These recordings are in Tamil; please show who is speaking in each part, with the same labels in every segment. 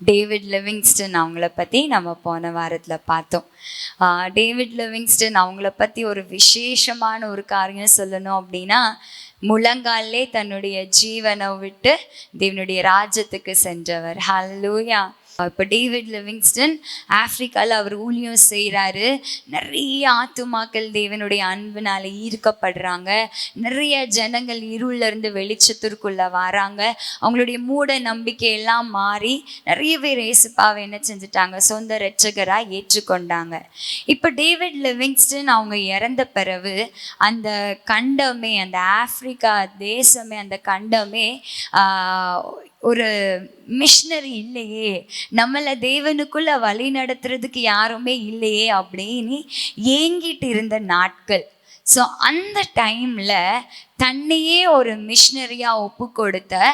Speaker 1: டேவிட் லிவிங்ஸ்டன் அவங்கள பற்றி நம்ம போன வாரத்தில் பார்த்தோம். டேவிட் லிவிங்ஸ்டன் அவங்கள பற்றி ஒரு விசேஷமான ஒரு காரியம் சொல்லணும் அப்படின்னா, முழங்காலே தன்னுடைய ஜீவனை விட்டு தேவனுடைய ராஜ்யத்துக்கு சென்றவர். ஹல்லேலூயா. இப்போ டேவிட் லிவிங்ஸ்டன் ஆஃப்ரிக்காவில் அவர் ஊழியம் செய்கிறாரு. நிறைய ஆத்துமாக்கள் தேவனுடைய அன்பினால் ஈர்க்கப்படுறாங்க. நிறைய ஜனங்கள் இருளிலிருந்து வெளிச்சத்திற்குள்ளே வராங்க. அவங்களுடைய மூட நம்பிக்கையெல்லாம் மாறி நிறைய பேர் இயேசுப்பாவை என்ன செஞ்சுட்டாங்க, சொந்த இரட்சகராக ஏற்றுக்கொண்டாங்க. இப்போ டேவிட் லிவிங்ஸ்டன் அவங்க இறந்த பிறகு அந்த கண்டமே, அந்த ஆஃப்ரிக்கா தேசமே, அந்த கண்டமே ஒரு மிஷனரி இல்லையே, நம்மளை தேவனுக்குள்ள வழி நடத்துறதுக்கு யாருமே இல்லையே அப்படின்னு ஏங்கிட்டு இருந்த நாட்கள். ஸோ அந்த டைமில் தன்னையே ஒரு மிஷனரியாக ஒப்பு கொடுத்த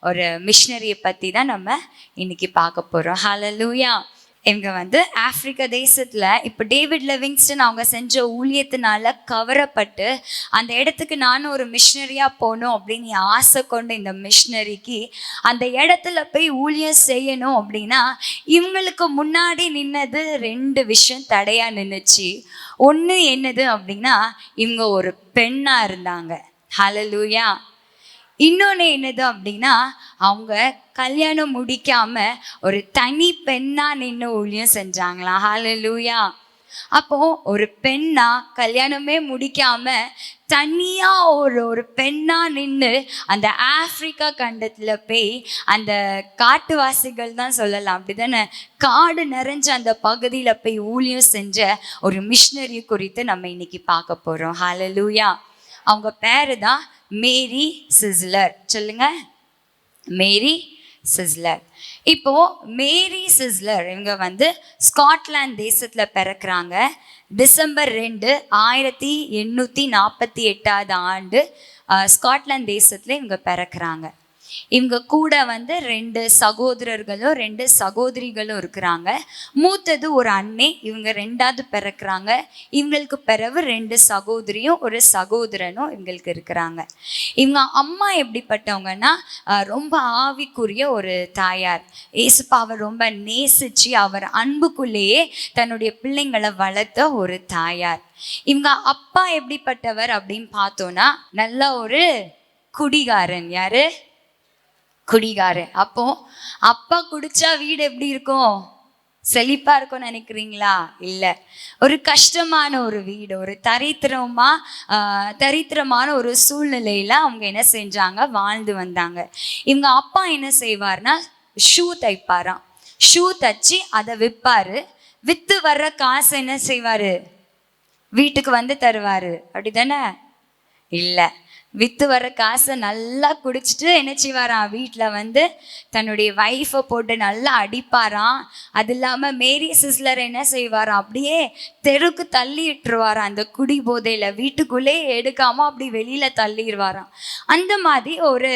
Speaker 1: ஒரு மிஷனரியை பற்றி தான் நம்ம இன்னைக்கு பார்க்க போகிறோம். ஹல்லேலூயா. இவங்க ஆஃப்ரிக்கா தேசத்தில் இப்போ டேவிட் லிவிங்ஸ்டன் அவங்க செஞ்ச ஊழியத்தினால கவரப்பட்டு அந்த இடத்துக்கு நானும் ஒரு மிஷனரியாக போகணும் அப்படின்னு ஆசை கொண்ட இந்த மிஷனரிக்கு அந்த இடத்துல போய் ஊழியம் செய்யணும் அப்படின்னா இவங்களுக்கு முன்னாடி நின்னது 2 விஷயம் தடையாக நின்றுச்சு. ஒன்று என்னது அப்படின்னா, இவங்க ஒரு பெண்ணாக இருந்தாங்க. ஹல்லேலூயா. இன்னொன்று என்னது அப்படின்னா, அவங்க கல்யாணம் முடிக்காம ஒரு தனி பெண்ணா நின்று ஊழியம் செஞ்சாங்களாம். ஹல்லேலூயா. அப்போ ஒரு பெண்ணா கல்யாணமே முடிக்காம தனியா ஒரு பெண்ணா நின்று அந்த ஆப்பிரிக்கா கண்டத்துல போய் அந்த காட்டுவாசிகள் தான் சொல்லலாம், அப்படிதானே, காடு நிறைஞ்ச அந்த பகுதியில போய் ஊழியம் செஞ்ச ஒரு மிஷனரி குறித்து நம்ம இன்னைக்கு பார்க்க போறோம். ஹல்லேலூயா. அவங்க பேரு தான் மேரி சிஸ்லர். சொல்லுங்க, மேரி சிஸ்லர். இப்போ மேரி சிஸ்லர் இவங்க ஸ்காட்லாந்து தேசத்துல பிறக்கிறாங்க. டிசம்பர் 2, 1848 ஆண்டு ஸ்காட்லாந்து தேசத்துல இவங்க பிறக்கிறாங்க. இவங்க கூட 2 சகோதரர்களும் 2 சகோதரிகளும் இருக்கிறாங்க. மூத்தது ஒரு அண்ணே, இவங்க 2வது பிறக்கிறாங்க. இவங்களுக்கு பிறகு 2 சகோதரியும் ஒரு சகோதரனும் இவங்களுக்கு இருக்கிறாங்க. இவங்க அம்மா எப்படிப்பட்டவங்கன்னா, ரொம்ப ஆவிக்குரிய ஒரு தாயார். இயேசுப்பாவை ரொம்ப நேசிச்சு அவர் அன்புக்குள்ளேயே தன்னுடைய பிள்ளைங்களை வளர்த்த ஒரு தாயார். இவங்க அப்பா எப்படிப்பட்டவர் அப்படின்னு பார்த்தோன்னா, நல்ல ஒரு குடிகாரன். யாரு? குடிகாரன். அப்போ அப்பா குடிச்சா வீடு எப்படி இருக்கும்? செழிப்பா இருக்கும்னு நினைக்கிறீங்களா? இல்லை. ஒரு கஷ்டமான ஒரு வீடு, ஒரு தரித்திரமான ஒரு சூழ்நிலையில அவங்க என்ன செஞ்சாங்க, வாழ்ந்து வந்தாங்க. இவங்க அப்பா என்ன செய்வார்னா, ஷூ தைப்பாராம். ஷூ தச்சு அதை விற்பாரு. விற்று வர்ற காசு என்ன செய்வாரு, வீட்டுக்கு தருவாரு. அப்படிதானே? இல்லை. விற்று வர காசை நல்லா குடிச்சிட்டு என்ன செய்வாராம், வீட்டில் தன்னுடைய ஒய்ஃபை போட்டு நல்லா அடிப்பாராம். அது இல்லாமல் மேரி சிஸ்லர் என்ன செய்வாராம், அப்படியே தெருக்கு தள்ளிட்டுருவாராம். அந்த குடி போதையில் வீட்டுக்குள்ளே எடுக்காமல் அப்படி வெளியில் தள்ளிடுவாராம். அந்த மாதிரி ஒரு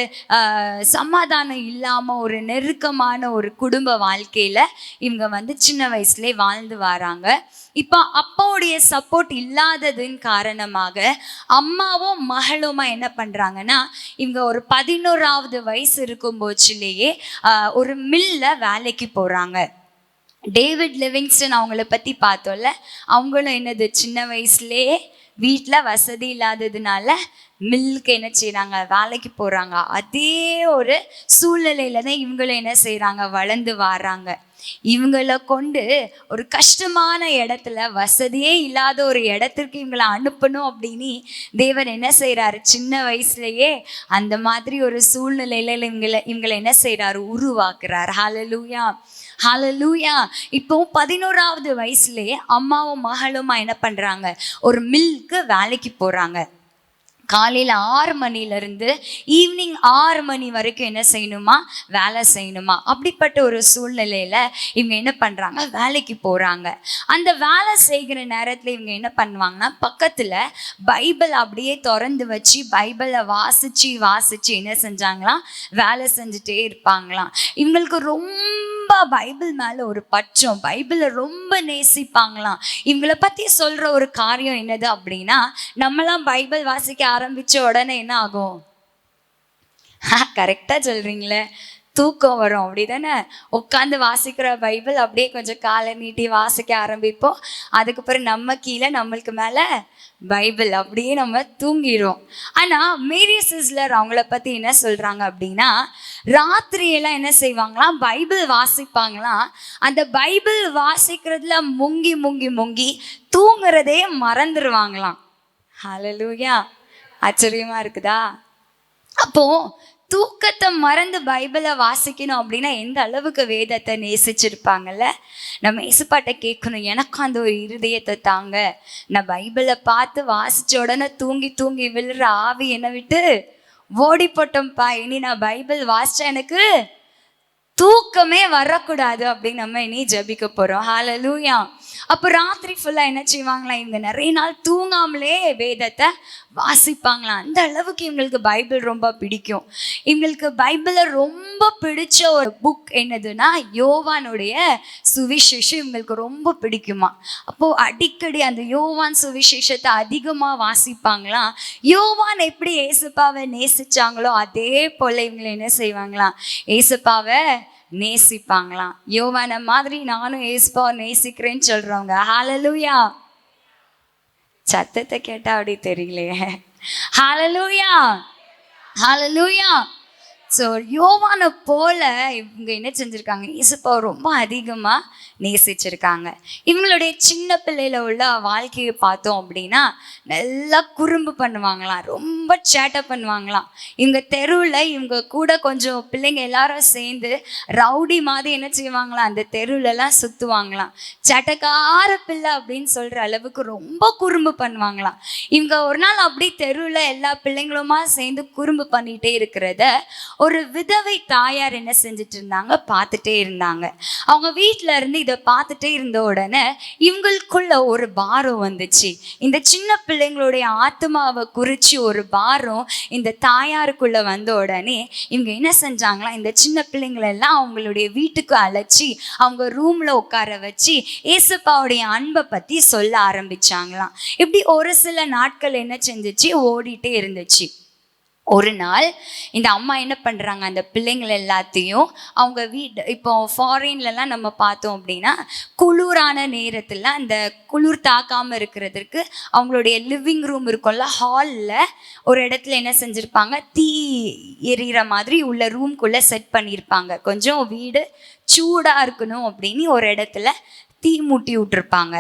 Speaker 1: சமாதானம் இல்லாமல் ஒரு நெருக்கமான ஒரு குடும்ப வாழ்க்கையில் இவங்க சின்ன வயசுலேயே வாழ்ந்து வராங்க. இப்போ அப்பாவுடைய சப்போர்ட் இல்லாததின் காரணமாக அம்மாவும் மகளுமா என்ன பண்ணுறாங்கன்னா, இவங்க ஒரு 11வது வயசு இருக்கும் போச்சுலேயே ஒரு மில்ல வேலைக்கு போகிறாங்க. டேவிட் லிவிங்ஸ்டன் அவங்கள பற்றி பார்த்தோம்ல, அவங்களும் என்னது, சின்ன வயசுலேயே வீட்டில் வசதி இல்லாததுனால மில்லுக்கு என்ன செய்கிறாங்க, வேலைக்கு போகிறாங்க. அதே ஒரு சூழ்நிலையில தான் இவங்களும் என்ன செய்கிறாங்க, வளர்ந்து வராங்க. இவங்களை கொண்டு ஒரு கஷ்டமான இடத்துல, வசதியே இல்லாத ஒரு இடத்திற்கு இவங்களை அனுப்பணும் அப்படின்னு தேவன் என்ன செய்கிறாரு, சின்ன வயசுலேயே அந்த மாதிரி ஒரு சூழ்நிலையில இவங்களை என்ன செய்கிறாரு, உருவாக்குறாரு. ஹல்லேலூயா. ஹல்லேலூயா. இப்போ 11வது வயசுலேயே அம்மாவும் மகளுமா என்ன பண்ணுறாங்க, ஒரு மில்லுக்கு வேலைக்கு போகிறாங்க. காலையில் 6 மணிலேருந்து ஈவினிங் 6 மணி வரைக்கும் என்ன செய்யணுமா, வேலை செய்யணுமா. அப்படிப்பட்ட ஒரு சூழ்நிலையில் இவங்க என்ன பண்ணுறாங்க, வேலைக்கு போகிறாங்க. அந்த வேலை செய்கிற நேரத்தில் இவங்க என்ன பண்ணுவாங்கன்னா, பக்கத்தில் பைபிள் அப்படியே திறந்து வச்சு பைபிளை வாசித்து என்ன செஞ்சாங்களாம், வேலை செஞ்சுட்டே இருப்பாங்களாம். இவங்களுக்கு ரொம்ப பைபிள் மேலே ஒரு பற்றம், பைபிளை ரொம்ப நேசிப்பாங்களாம். இவங்களை பற்றி சொல்கிற ஒரு காரியம் என்னது அப்படின்னா, நம்மளாம் பைபிள் வாசிக்க ஆரம்பித்த உடனே என்ன ஆகும்? கரெக்டாக சொல்கிறீங்களே, தூக்கம் வரும், அப்படி தானே? உட்காந்து வாசிக்கிற பைபிள் அப்படியே கொஞ்சம் காலை நீட்டி வாசிக்க ஆரம்பிப்போம். அதுக்கப்புறம் நம்ம கீழே நம்மளுக்கு மேலே பைபிள், அப்படியே நம்ம தூங்கிடுவோம். ஆனால் மேரி சிஸ்லர் அவங்கள பற்றி என்ன சொல்கிறாங்க அப்படின்னா, ராத்திரியெல்லாம் என்ன செய்வாங்களாம், பைபிள் வாசிப்பாங்களாம். அந்த பைபிள் வாசிக்கிறதுல முங்கி முங்கி முங்கி தூங்குறதே மறந்துடுவாங்களாம். ஹல்லேலூயா! ஆச்சரியமாக இருக்குதா? அப்போது தூக்கத்தை மறந்து பைபிளை வாசிக்கணும் அப்படின்னா எந்த அளவுக்கு வேதத்தை நேசிச்சிருப்பாங்கல்ல. நம்ம இயேசுப்பாட்ட கேட்கணும், எனக்கும் அந்த ஒரு இருதயத்தை தாங்க. நான் பைபிளை பார்த்து வாசித்த உடனே தூங்கி தூங்கி விழுற ஆவி என்னை விட்டு ஓடி போட்டோம்ப்பா. இனி நான் பைபிள் வாசிச்சா எனக்கு தூக்கமே வரக்கூடாது அப்படின்னு நம்ம இனி ஜபிக்க போகிறோம். ஹல்லேலூயா! அப்போ ராத்திரி ஃபுல்லாக என்ன செய்வாங்களாம், இவங்க நிறைய நாள் தூங்காமலே வேதத்தை வாசிப்பாங்களாம். அந்த அளவுக்கு இவங்களுக்கு பைபிள் ரொம்ப பிடிக்கும். இவங்களுக்கு பைபிளில் ரொம்ப பிடிச்ச ஒரு புக் என்னதுன்னா யோவானுடைய சுவிசேஷம் இவங்களுக்கு ரொம்ப பிடிக்குமா. அப்போது அடிக்கடி அந்த யோவான் சுவிசேஷத்தை அதிகமாக வாசிப்பாங்களாம். யோவான் எப்படி ஏசப்பாவை நேசித்தாங்களோ அதே போல் இவங்களை என்ன செய்வாங்களாம், ஏசப்பாவை நேசிப்பாங்களாம். யோவான மாதிரி நானும் ஏசப்பாவை நேசிக்கிறேன்னு சொல்கிறவங்க ஹல்லேலூயா! சத்தத்தை கேட்டால் அப்படி தெரியலையே. ஹல்லேலூயா! ஹல்லேலூயா! ஸோ யோவானை போல இவங்க என்ன செஞ்சுருக்காங்க, இயேசுப்பாவை ரொம்ப அதிகமாக நேசிச்சிருக்காங்க. இவங்களுடைய சின்ன பிள்ளையில் உள்ள வாழ்க்கையை பார்த்தோம் அப்படின்னா நல்லா குறும்பு பண்ணுவாங்களாம், ரொம்ப சேட்டை பண்ணுவாங்களாம். இவங்க தெருவில் இவங்க கூட கொஞ்சம் பிள்ளைங்க எல்லாரும் சேர்ந்து ரவுடி மாதிரி என்ன செய்வாங்களாம், அந்த தெருவிலலாம் சுற்றுவாங்களாம். சேட்டைக்கார பிள்ளை அப்படின்னு சொல்கிற அளவுக்கு ரொம்ப குறும்பு பண்ணுவாங்களாம். இவங்க ஒரு நாள் அப்படி தெருவில் எல்லா பிள்ளைங்களுமா சேர்ந்து குறும்பு பண்ணிகிட்டே இருக்கிறத ஒரு விதவை தாயார் என்ன செஞ்சுட்டு இருந்தாங்க, பார்த்துட்டே இருந்தாங்க. அவங்க வீட்டில் இருந்து இதை பார்த்துட்டே இருந்த உடனே இவங்களுக்குள்ள ஒரு பாரம் வந்துச்சு. இந்த சின்ன பிள்ளைங்களுடைய ஆத்மாவை குறித்து ஒரு பாரம் இந்த தாயாருக்குள்ள வந்த உடனே இவங்க என்ன செஞ்சாங்களா, இந்த சின்ன பிள்ளைங்களெல்லாம் அவங்களுடைய வீட்டுக்கு அழைச்சி அவங்க ரூமில் உட்கார வச்சு ஏசப்பாவுடைய அன்பை பற்றி சொல்ல ஆரம்பிச்சாங்களாம். இப்படி ஒரு சில நாட்கள் என்ன செஞ்சிச்சு, ஓடிட்டே இருந்துச்சு. ஒரு நாள் இந்த அம்மா என்ன பண்ணுறாங்க, அந்த பிள்ளைங்கள் எல்லாத்தையும் அவங்க இப்போ ஃபாரின்லலாம் நம்ம பார்த்தோம் அப்படின்னா குளிரான நேரத்தில் அந்த குளிர் தாக்காமல் இருக்கிறதுக்கு அவங்களுடைய லிவிங் ரூம் இருக்கும்ல, ஹாலில் ஒரு இடத்துல என்ன செஞ்சுருப்பாங்க, தீ எரிகிற மாதிரி உள்ள ரூம்குள்ளே செட் பண்ணியிருப்பாங்க. கொஞ்சம் வீடு சூடாக இருக்கணும் அப்படின்னு ஒரு இடத்துல தீ மூட்டி விட்டுருப்பாங்க.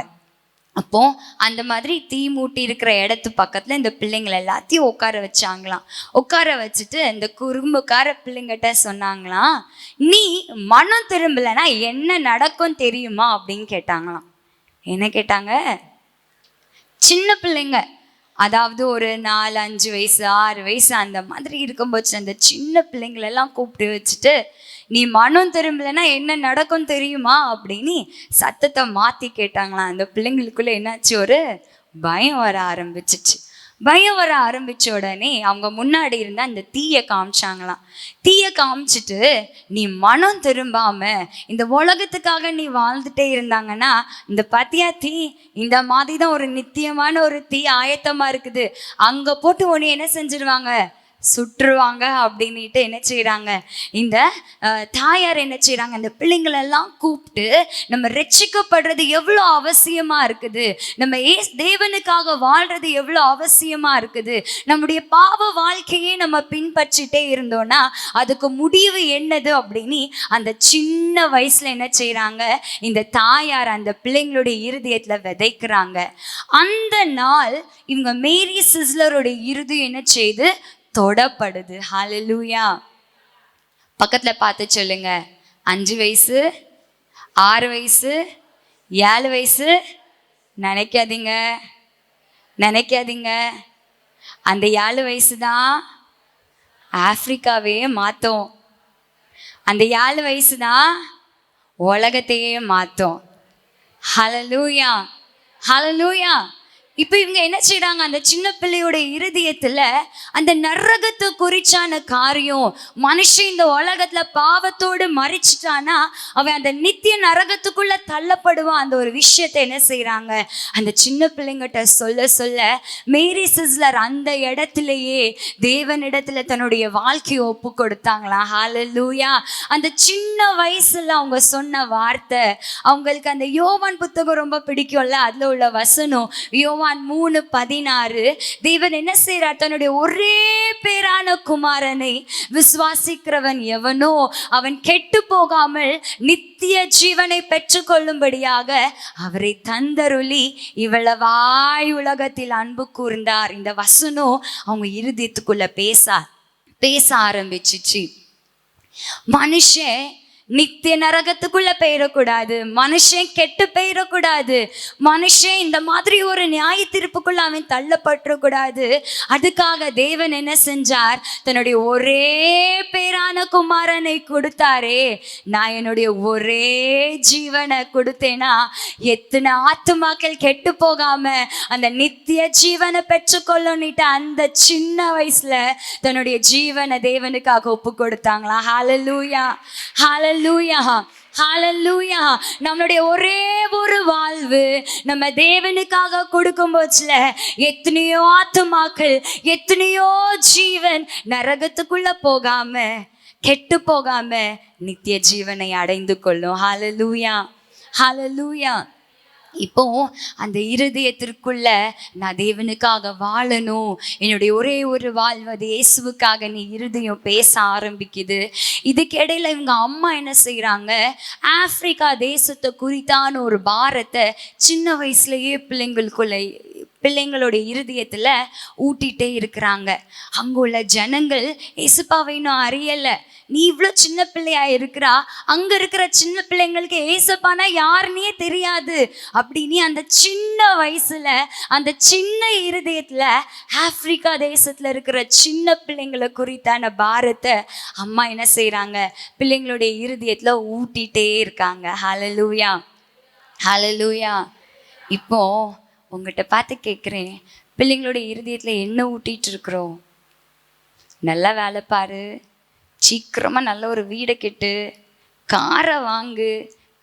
Speaker 1: அப்போது அந்த மாதிரி தீ மூட்டி இருக்கிற இடத்து பக்கத்தில் இந்த பிள்ளைங்களை எல்லாத்தையும் உட்கார வச்சாங்களாம். உட்கார வச்சுட்டு இந்த குறும்புக்கார பிள்ளைங்கிட்ட சொன்னாங்களாம், நீ மனம் திரும்பலைன்னா என்ன நடக்கும் தெரியுமா அப்படின்னு கேட்டாங்களாம். என்ன கேட்டாங்க? சின்ன பிள்ளைங்க, அதாவது ஒரு 4-5 வயசு 6 வயசு அந்த மாதிரி இருக்கும்போது அந்த சின்ன பிள்ளைங்களெல்லாம் கூப்பிட்டு வச்சுட்டு, நீ மனம் திரும்பலைன்னா என்ன நடக்கும் தெரியுமா அப்படின்னு சத்தத்தை மாற்றி கேட்டாங்களாம். அந்த பிள்ளைங்களுக்குள்ளே என்னாச்சு, ஒரு பயம் வர ஆரம்பிச்சிச்சு. பயம் வர ஆரம்பித்த உடனே அவங்க முன்னாடி இருந்த அந்த தீயை காமிச்சாங்களாம். தீயை காமிச்சிட்டு, நீ மனம் திரும்பாம இந்த உலகத்துக்காக நீ வாழ்ந்துட்டே இருந்தாங்கன்னா இந்த பத்தியா தீ இந்த மாதிரி தான் ஒரு நித்தியமான ஒரு தீ ஆயத்தமாக இருக்குது, அங்கே போட்டு உன்னை என்ன செஞ்சிருவாங்க, சுற்றுவாங்க அப்படின்ட்டு என்ன செய்கிறாங்க, இந்த தாயார் என்ன செய்கிறாங்க, அந்த பிள்ளைங்களெல்லாம் கூப்பிட்டு நம்ம ரட்சிக்கப்படுறது எவ்வளோ அவசியமாக இருக்குது, நம்ம தேவனுக்காக வாழ்கிறது எவ்வளோ அவசியமாக இருக்குது, நம்முடைய பாவ வாழ்க்கையே நம்ம பின்பற்றிட்டே இருந்தோன்னா அதுக்கு முடிவு என்னது அப்படின்னு அந்த சின்ன வயசில் என்ன செய்கிறாங்க, இந்த தாயார் அந்த பிள்ளைங்களுடைய இருதயத்தில் விதைக்கிறாங்க. அந்த நாள் இவங்க மேரி சிஸ்லருடைய இருதயம் என்ன செய்து தொடப்படுது. ஹல்லேலூயா! பக்கத்தில் பார்த்து சொல்லுங்க, 5 வயசு 6 வயசு 7 வயசு நினைக்காதீங்க, நினைக்காதீங்க. அந்த 7 வயசு தான் ஆப்பிரிக்காவையே மாற்றும். அந்த 7 வயசு தான் உலகத்தையே மாற்றும். ஹல்லேலூயா! ஹல்லேலூயா! இப்போ இவங்க என்ன செய்றாங்க, அந்த சின்ன பிள்ளையோட இருதயத்துல அந்த நரகத்தை குறிச்சான காரியம், மனுஷன் இந்த உலகத்துல பாவத்தோடு மறிச்சிட்டானா அவன் அந்த நித்திய நரகத்துக்குள்ள தள்ளப்படுவான். அந்த ஒரு விஷயத்தை என்ன செய்றாங்க, அந்த சின்ன பிள்ளைங்கிட்ட சொல்ல சொல்ல மேரி சிஸ்லர் அந்த இடத்திலேயே தேவனிடத்துல தன்னுடைய வாழ்க்கையை ஒப்பு கொடுத்தாங்களாம். ஹalleluya. அந்த சின்ன வயசுல அவங்க சொன்ன வார்த்தை, அவங்களுக்கு அந்த யோவான் புத்தகம் ரொம்ப பிடிக்கும்ல, அதுல உள்ள வசனம் யோவான் 3:16. தேவன் என்ன செய்றார், தன்னுடைய ஒரே பேரான குமாரனை விசுவாசிக்கிறவன் எவனோ அவன் கெட்டு போகாமல் நித்திய ஜீவனை பெற்றுக்கொள்ளும்படியாக அவரை தந்தருளி இவ்வளவாய் உலகத்தில் அன்பு கூர்ந்தார். இந்த வசனம் அவங்க இருதயத்துக்குள்ள பேச ஆரம்பிச்சிச்சு. மனுஷன் நித்திய நரகத்துக்குள்ள போயிடக்கூடாது, மனுஷன் கெட்டு போயிடக்கூடாது, மனுஷன் இந்த மாதிரி ஒரு நியாய தீர்ப்புக்குள்ள அவன் தள்ளப்பட்டுக்கூடாது. அதுக்காக தேவன் என்ன செஞ்சார், தன்னுடைய ஒரே பேரான குமாரனை கொடுத்தாரே. நான் என்னுடைய ஒரே ஜீவனை கொடுத்தேனா எத்தனை ஆத்துமாக்கள் கெட்டு போகாம அந்த நித்திய ஜீவனை பெற்றுக்கொள்ளணுட்டு அந்த சின்ன வயசுல தன்னுடைய ஜீவனை தேவனுக்காக ஒப்பு கொடுத்தாங்களா. ஹalleluya, ஹalleluya, ஹalleluya. நம்மளுடைய ஒரே ஒரு வாழ்வு நம்ம தேவனுக்காக கொடுக்கும் போதுல எத்தனையோ ஆத்துமாக்கள், எத்தனையோ ஜீவன் நரகத்துக்குள்ள போகாம கெட்டு போகாம நித்திய ஜீவனை அடைந்து கொள்ளும். ஹalleluya, ஹalleluya. இப்போ அந்த இருதயத்திற்குள்ள நான் தேவனுக்காக வாழணும், என்னுடைய ஒரே ஒரு வாழ்வது இயேசுவுக்காக நீ இருதயம் பேச ஆரம்பிக்குது. இதுக்கு இடையில இவங்க அம்மா என்ன செய்கிறாங்க, ஆப்பிரிக்கா தேசத்தை குறித்தான ஒரு பாரத்தை சின்ன வயசுலயே பிள்ளைங்களுடைய இருதயத்துல ஊட்டிகிட்டே இருக்கிறாங்க. அங்கே உள்ள ஜனங்கள் ஏசுப்பாவை இன்னும் அறியலை, நீ இவ்வளோ சின்ன பிள்ளையா இருக்கிறா, அங்கே இருக்கிற சின்ன பிள்ளைங்களுக்கு ஏசப்பானா யாருன்னே தெரியாது அப்படின்னு அந்த சின்ன வயசுல அந்த சின்ன இருதயத்துல ஆப்பிரிக்கா தேசத்துல இருக்கிற சின்ன பிள்ளைங்களை குறித்தான பாரத்தை அம்மா என்ன செய்றாங்க, பிள்ளைங்களுடைய இருதயத்துல ஊட்டிகிட்டே இருக்காங்க. ஹalleluya, ஹalleluya. இப்போ உங்கள்கிட்ட பார்த்து கேட்குறேன், பிள்ளைங்களுடைய இருதயத்தில் என்ன ஊட்டிகிட்டு இருக்கிறோம்? நல்லா வேலை பாரு, சீக்கிரமாக நல்ல ஒரு வீடை கெட்டு, காரை வாங்கு,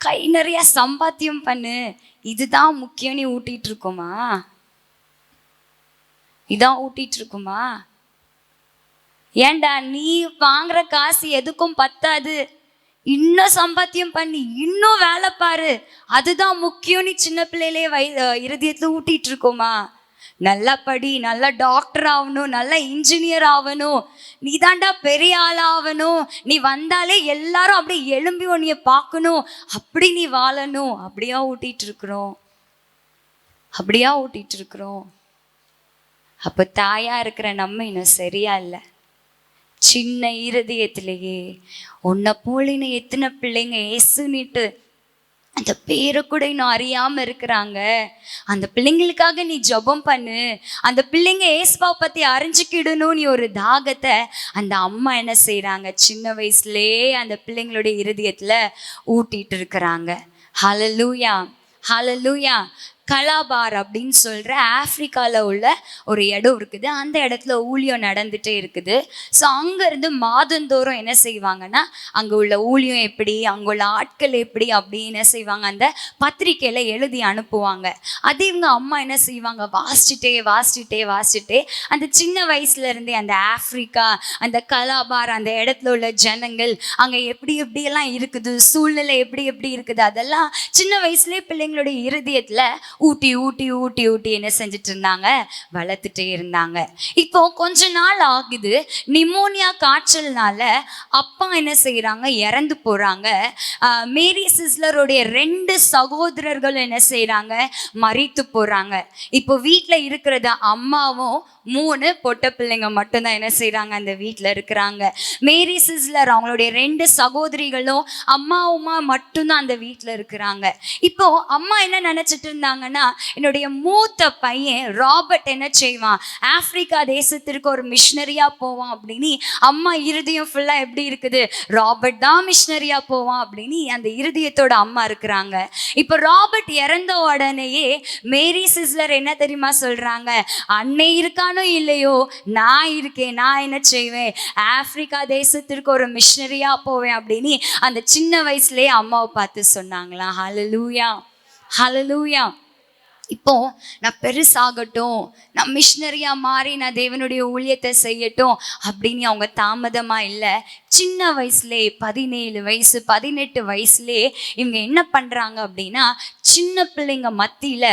Speaker 1: கை நிறைய சம்பாத்தியம் பண்ணு, இதுதான் முக்கியம் நீ ஊட்டிகிட்டு இருக்கோமா? இதான் ஊட்டிகிட்டு இருக்குமா? ஏண்டா நீ வாங்குற காசு எதுக்கும் பத்தாது, இன்னும் சம்பாத்தியம் பண்ணி இன்னும் வேலை பாரு, அதுதான் முக்கியம் நீ சின்ன பிள்ளையிலே இருதயத்துல ஊட்டிட்டு இருக்கோமா? நல்லா படி, நல்லா டாக்டர் ஆகணும், நல்லா இன்ஜினியர் ஆகணும், நீ தாண்டா பெரிய ஆள் ஆகணும், நீ வந்தாலே எல்லாரும் அப்படி எழும்பி உன்னைய பார்க்கணும், அப்படி நீ வாழணும். அப்படியா ஊட்டிட்டு இருக்கிறோம்? அப்படியா ஊட்டிட்டு இருக்கிறோம்? அப்போ தாயா இருக்கிற நம்ம இன்னும் சரியா இல்லை. சின்ன இருதயத்திலேயே உன்னை போலின்னு எத்தனை பிள்ளைங்க ஏசுனிட்டு அந்த பேரை கூட இன்னும் அறியாமல் இருக்கிறாங்க. அந்த பிள்ளைங்களுக்காக நீ ஜெபம் பண்ணு, அந்த பிள்ளைங்க ஏசுபாவை பற்றி அறிஞ்சிக்கிடணும் நீ ஒரு தாகத்தை அந்த அம்மா என்ன செய்கிறாங்க, சின்ன வயசுலேயே அந்த பிள்ளைங்களுடைய இருதயத்தில் ஊட்டிகிட்டு இருக்கிறாங்க. ஹalleluya, ஹalleluya. கலாபார் அப்படின்னு சொல்கிற ஆஃப்ரிக்காவில் உள்ள ஒரு இடம் இருக்குது. அந்த இடத்துல ஊழியம் நடந்துகிட்டே இருக்குது. ஸோ அங்கேருந்து மாதந்தோறும் என்ன செய்வாங்கன்னா, அங்கே உள்ள ஊழியம் எப்படி, அங்கே உள்ள ஆட்கள் எப்படி அப்படின்னு என்ன செய்வாங்க, அந்த பத்திரிக்கையில் எழுதி அனுப்புவாங்க. அது இவங்க அம்மா என்ன செய்வாங்க, வாசிச்சுட்டே அந்த சின்ன வயசுலேருந்தே அந்த ஆஃப்ரிக்கா, அந்த கலாபார், அந்த இடத்துல உள்ள ஜனங்கள் அங்கே எப்படியெல்லாம் இருக்குது, சூழ்நிலை எப்படி இருக்குது, அதெல்லாம் சின்ன வயசுலேயே பிள்ளைங்களுடைய இருதயத்தில் ஊட்டி ஊட்டி ஊட்டி ஊட்டி என்ன செஞ்சுட்டு இருந்தாங்க, வளர்த்துட்டே இருந்தாங்க. இப்போ கொஞ்ச நாள் ஆகுது, நிமோனியா காய்ச்சல்னால அப்பா என்ன செய்கிறாங்க, இறந்து போகிறாங்க. மேரி சிஸ்லருடைய 2 சகோதரர்கள் என்ன செய்கிறாங்க, மரித்து போகிறாங்க. இப்போ வீட்டில் இருக்கிறது அம்மாவும் 3 பொட்ட பிள்ளைங்க மட்டும்தான் என்ன செய்கிறாங்க, அந்த வீட்டில் இருக்கிறாங்க. மேரி சிஸ்லர் அவங்களுடைய 2 சகோதரிகளும் அம்மாவுமா மட்டும்தான் அந்த வீட்டில் இருக்கிறாங்க. இப்போ அம்மா என்ன நினச்சிட்டு இருந்தாங்கன்னா, என்னுடைய மூத்த பையன் ராபர்ட் என்ன செய்வான், ஆப்பிரிக்கா தேசத்திற்கு ஒரு மிஷினரியாக போவான் அப்படின்னு அம்மா இருதயம் ஃபுல்லாக எப்படி இருக்குது, ராபர்ட் தான் மிஷினரியாக போவான் அப்படின்னு அந்த இருதயத்தோட அம்மா இருக்கிறாங்க. இப்போ ராபர்ட் இறந்த உடனேயே மேரி சிஸ்லர் என்ன தெரியுமா சொல்கிறாங்க, அன்னை இருக்கானோ இல்லையோ, நான் இருக்கேன், நான் என்ன செய்வேன், ஆப்பிரிக்கா தேசத்திற்கு ஒரு மிஷினரியா போவேன் அப்படின்னு அந்த சின்ன வயசுலயே அம்மாவை பார்த்து சொன்னாங்களாம். ஹல்லேலூயா, ஹல்லேலூயா. இப்போ நான் பெருசாகட்டும், நான் மிஷினரியா மாறி நான் தேவனுடைய ஊழியத்தை செய்யட்டும் அப்படின்னு அவங்க தாமதமா இல்லை, சின்ன வயசுலேயே 17 வயசு 18 வயசுலேயே இவங்க என்ன பண்ணுறாங்க அப்படின்னா, சின்ன பிள்ளைங்க மத்தியில்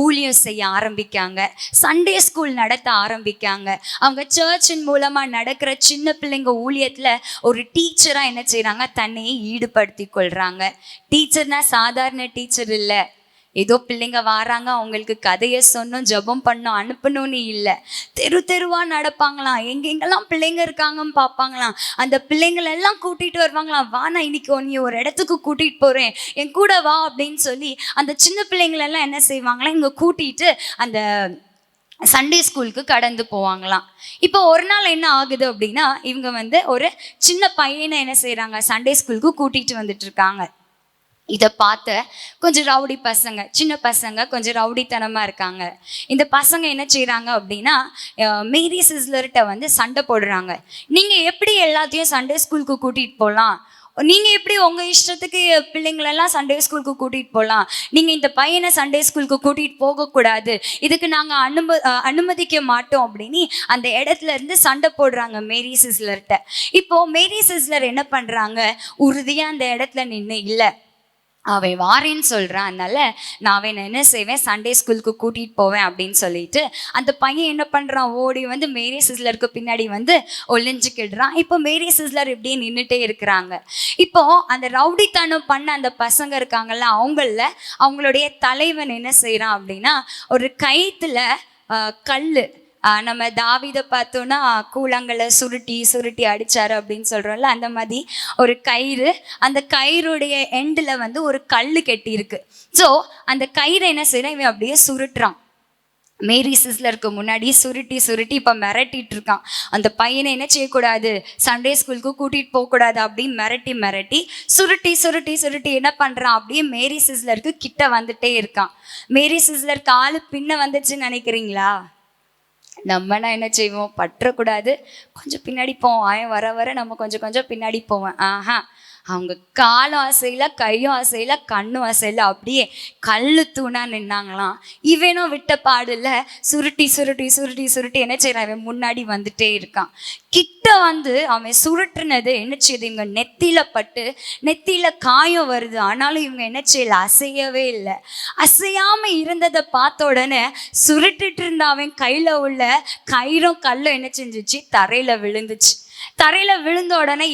Speaker 1: ஊழியம் செய்ய ஆரம்பிக்காங்க, சண்டே ஸ்கூல் நடத்த ஆரம்பிக்காங்க. அவங்க சர்ச்சின் மூலமாக நடக்கிற சின்ன பிள்ளைங்க ஊழியத்தில் ஒரு டீச்சராக என்ன செய்கிறாங்க, தன்னையே ஈடுபடுத்தி கொள்கிறாங்க. டீச்சர்னா சாதாரண டீச்சர் இல்லை, ஏதோ பிள்ளைங்க வராங்க அவங்களுக்கு கதையை சொன்னோம் ஜெபம் பண்ணோம் அனுப்பணும்னு இல்லை, தெருவாக நடப்பாங்களாம், எங்கெங்கெல்லாம் பிள்ளைங்க இருக்காங்கன்னு பார்ப்பாங்களாம், அந்த பிள்ளைங்களெல்லாம் கூட்டிகிட்டு வருவாங்களாம். வா, நான் இன்னைக்கு நீ ஒரு இடத்துக்கு கூட்டிகிட்டு போகிறேன், என் கூட வா அப்படின்னு சொல்லி அந்த சின்ன பிள்ளைங்களெல்லாம் என்ன செய்வாங்களாம், இங்கே கூட்டிகிட்டு அந்த சண்டே ஸ்கூலுக்கு கடந்து போவாங்களாம். இப்போ ஒரு நாள் என்ன ஆகுது அப்படின்னா, இவங்க ஒரு சின்ன பையனை என்ன செய்கிறாங்க, சண்டே ஸ்கூலுக்கு கூட்டிகிட்டு வந்துட்டு இருக்காங்க. இதை பார்த்த கொஞ்சம் ரவுடி பசங்க, சின்ன பசங்க கொஞ்சம் ரவுடித்தனமாக இருக்காங்க. இந்த பசங்க என்ன செய்கிறாங்க அப்படின்னா, மேரி சிஸ்லர்கிட்ட சண்டை போடுறாங்க. நீங்கள் எப்படி எல்லாத்தையும் சண்டே ஸ்கூலுக்கு கூட்டிகிட்டு போகலாம், நீங்கள் எப்படி உங்கள் இஷ்டத்துக்கு பிள்ளைங்களெல்லாம் சண்டே ஸ்கூலுக்கு கூட்டிகிட்டு போகலாம், நீங்கள் இந்த பையனை சண்டே ஸ்கூலுக்கு கூட்டிகிட்டு போகக்கூடாது, இதுக்கு நாங்கள் அனுமதிக்க மாட்டோம் அப்படின்னு அந்த இடத்துல இருந்து சண்டை போடுறாங்க மேரி சிஸ்லர்கிட்ட. இப்போது மேரி சிஸ்லர் என்ன பண்ணுறாங்க, உறுதியாக அந்த இடத்துல நின்று, இல்லை அவன் வாரேன்னு சொல்கிறான், அதனால நான் அவனை என்ன செய்வேன், சண்டே ஸ்கூலுக்கு கூட்டிகிட்டு போவேன் அப்படின்னு சொல்லிட்டு அந்த பையன் என்ன பண்ணுறான், ஓடி மேரி சிஸ்லருக்கு பின்னாடி ஒளிஞ்சுக்கிடுறான். இப்போ மேரி சிஸ்லர் இப்படியே நின்றுட்டே இருக்கிறாங்க. இப்போ அந்த ரவுடித்தனம் பண்ண அந்த பசங்க இருக்காங்கல்ல, அவங்களுடைய தலைவன் என்ன செய்கிறான் அப்படின்னா, ஒரு கயிற்றுல கல், நம்ம தாவீதை பார்த்தோன்னா கூழாங்கல்ல சுருட்டி அடித்தார் அப்படின்னு சொல்கிறோம்ல, அந்த மாதிரி ஒரு கயிறு, அந்த கயிறுடைய எண்டில் ஒரு கல் கெட்டியிருக்கு. ஸோ அந்த கயிறை என்ன செய்யறான், இவன் அப்படியே சுருட்டுறான். மேரி சிஸ்லருக்கு முன்னாடி சுருட்டி இப்போ மிரட்டிட்டு இருக்கான். அந்த பையனை என்ன செய்யக்கூடாது, சண்டே ஸ்கூலுக்கு கூட்டிகிட்டு போகக்கூடாது அப்படின்னு மிரட்டி சுருட்டி என்ன பண்ணுறான், அப்படியே மேரி சிஸ்லருக்கு கிட்ட வந்துட்டே இருக்கான். மேரி சிஸ்லர் காலு பின்ன வந்துச்சுன்னு நினைக்கிறீங்களா? நம்மனா என்ன செய்வோம், பற்றக்கூடாது, கொஞ்சம் பின்னாடி போவோம், ஆயம் வர நம்ம கொஞ்சம் பின்னாடி போவேன். அவங்க காலும் அசையில, கையும் அசையில, கண்ணும் அசையில, அப்படியே கல்லு தூணா நின்னாங்களாம். இவனும் விட்ட பாடுல சுருட்டி என்ன செய்யறான், இவன் முன்னாடி வந்துட்டே இருக்கான். கிட்ட அவன் சுருட்டுனது என்ன செய்யுது, இவங்க நெத்தியில பட்டு நெத்தியில காயம் வருது. ஆனாலும் இவங்க என்ன செய்யல, அசையவே இல்லை. அசையாம இருந்ததை பார்த்த உடனே சுருட்டிட்டு இருந்த அவன் கையில உள்ள கயிறும் கல்லும் என்ன செஞ்சிச்சு, தரையில விழுந்துச்சு. தரையில விழுந்த உடனே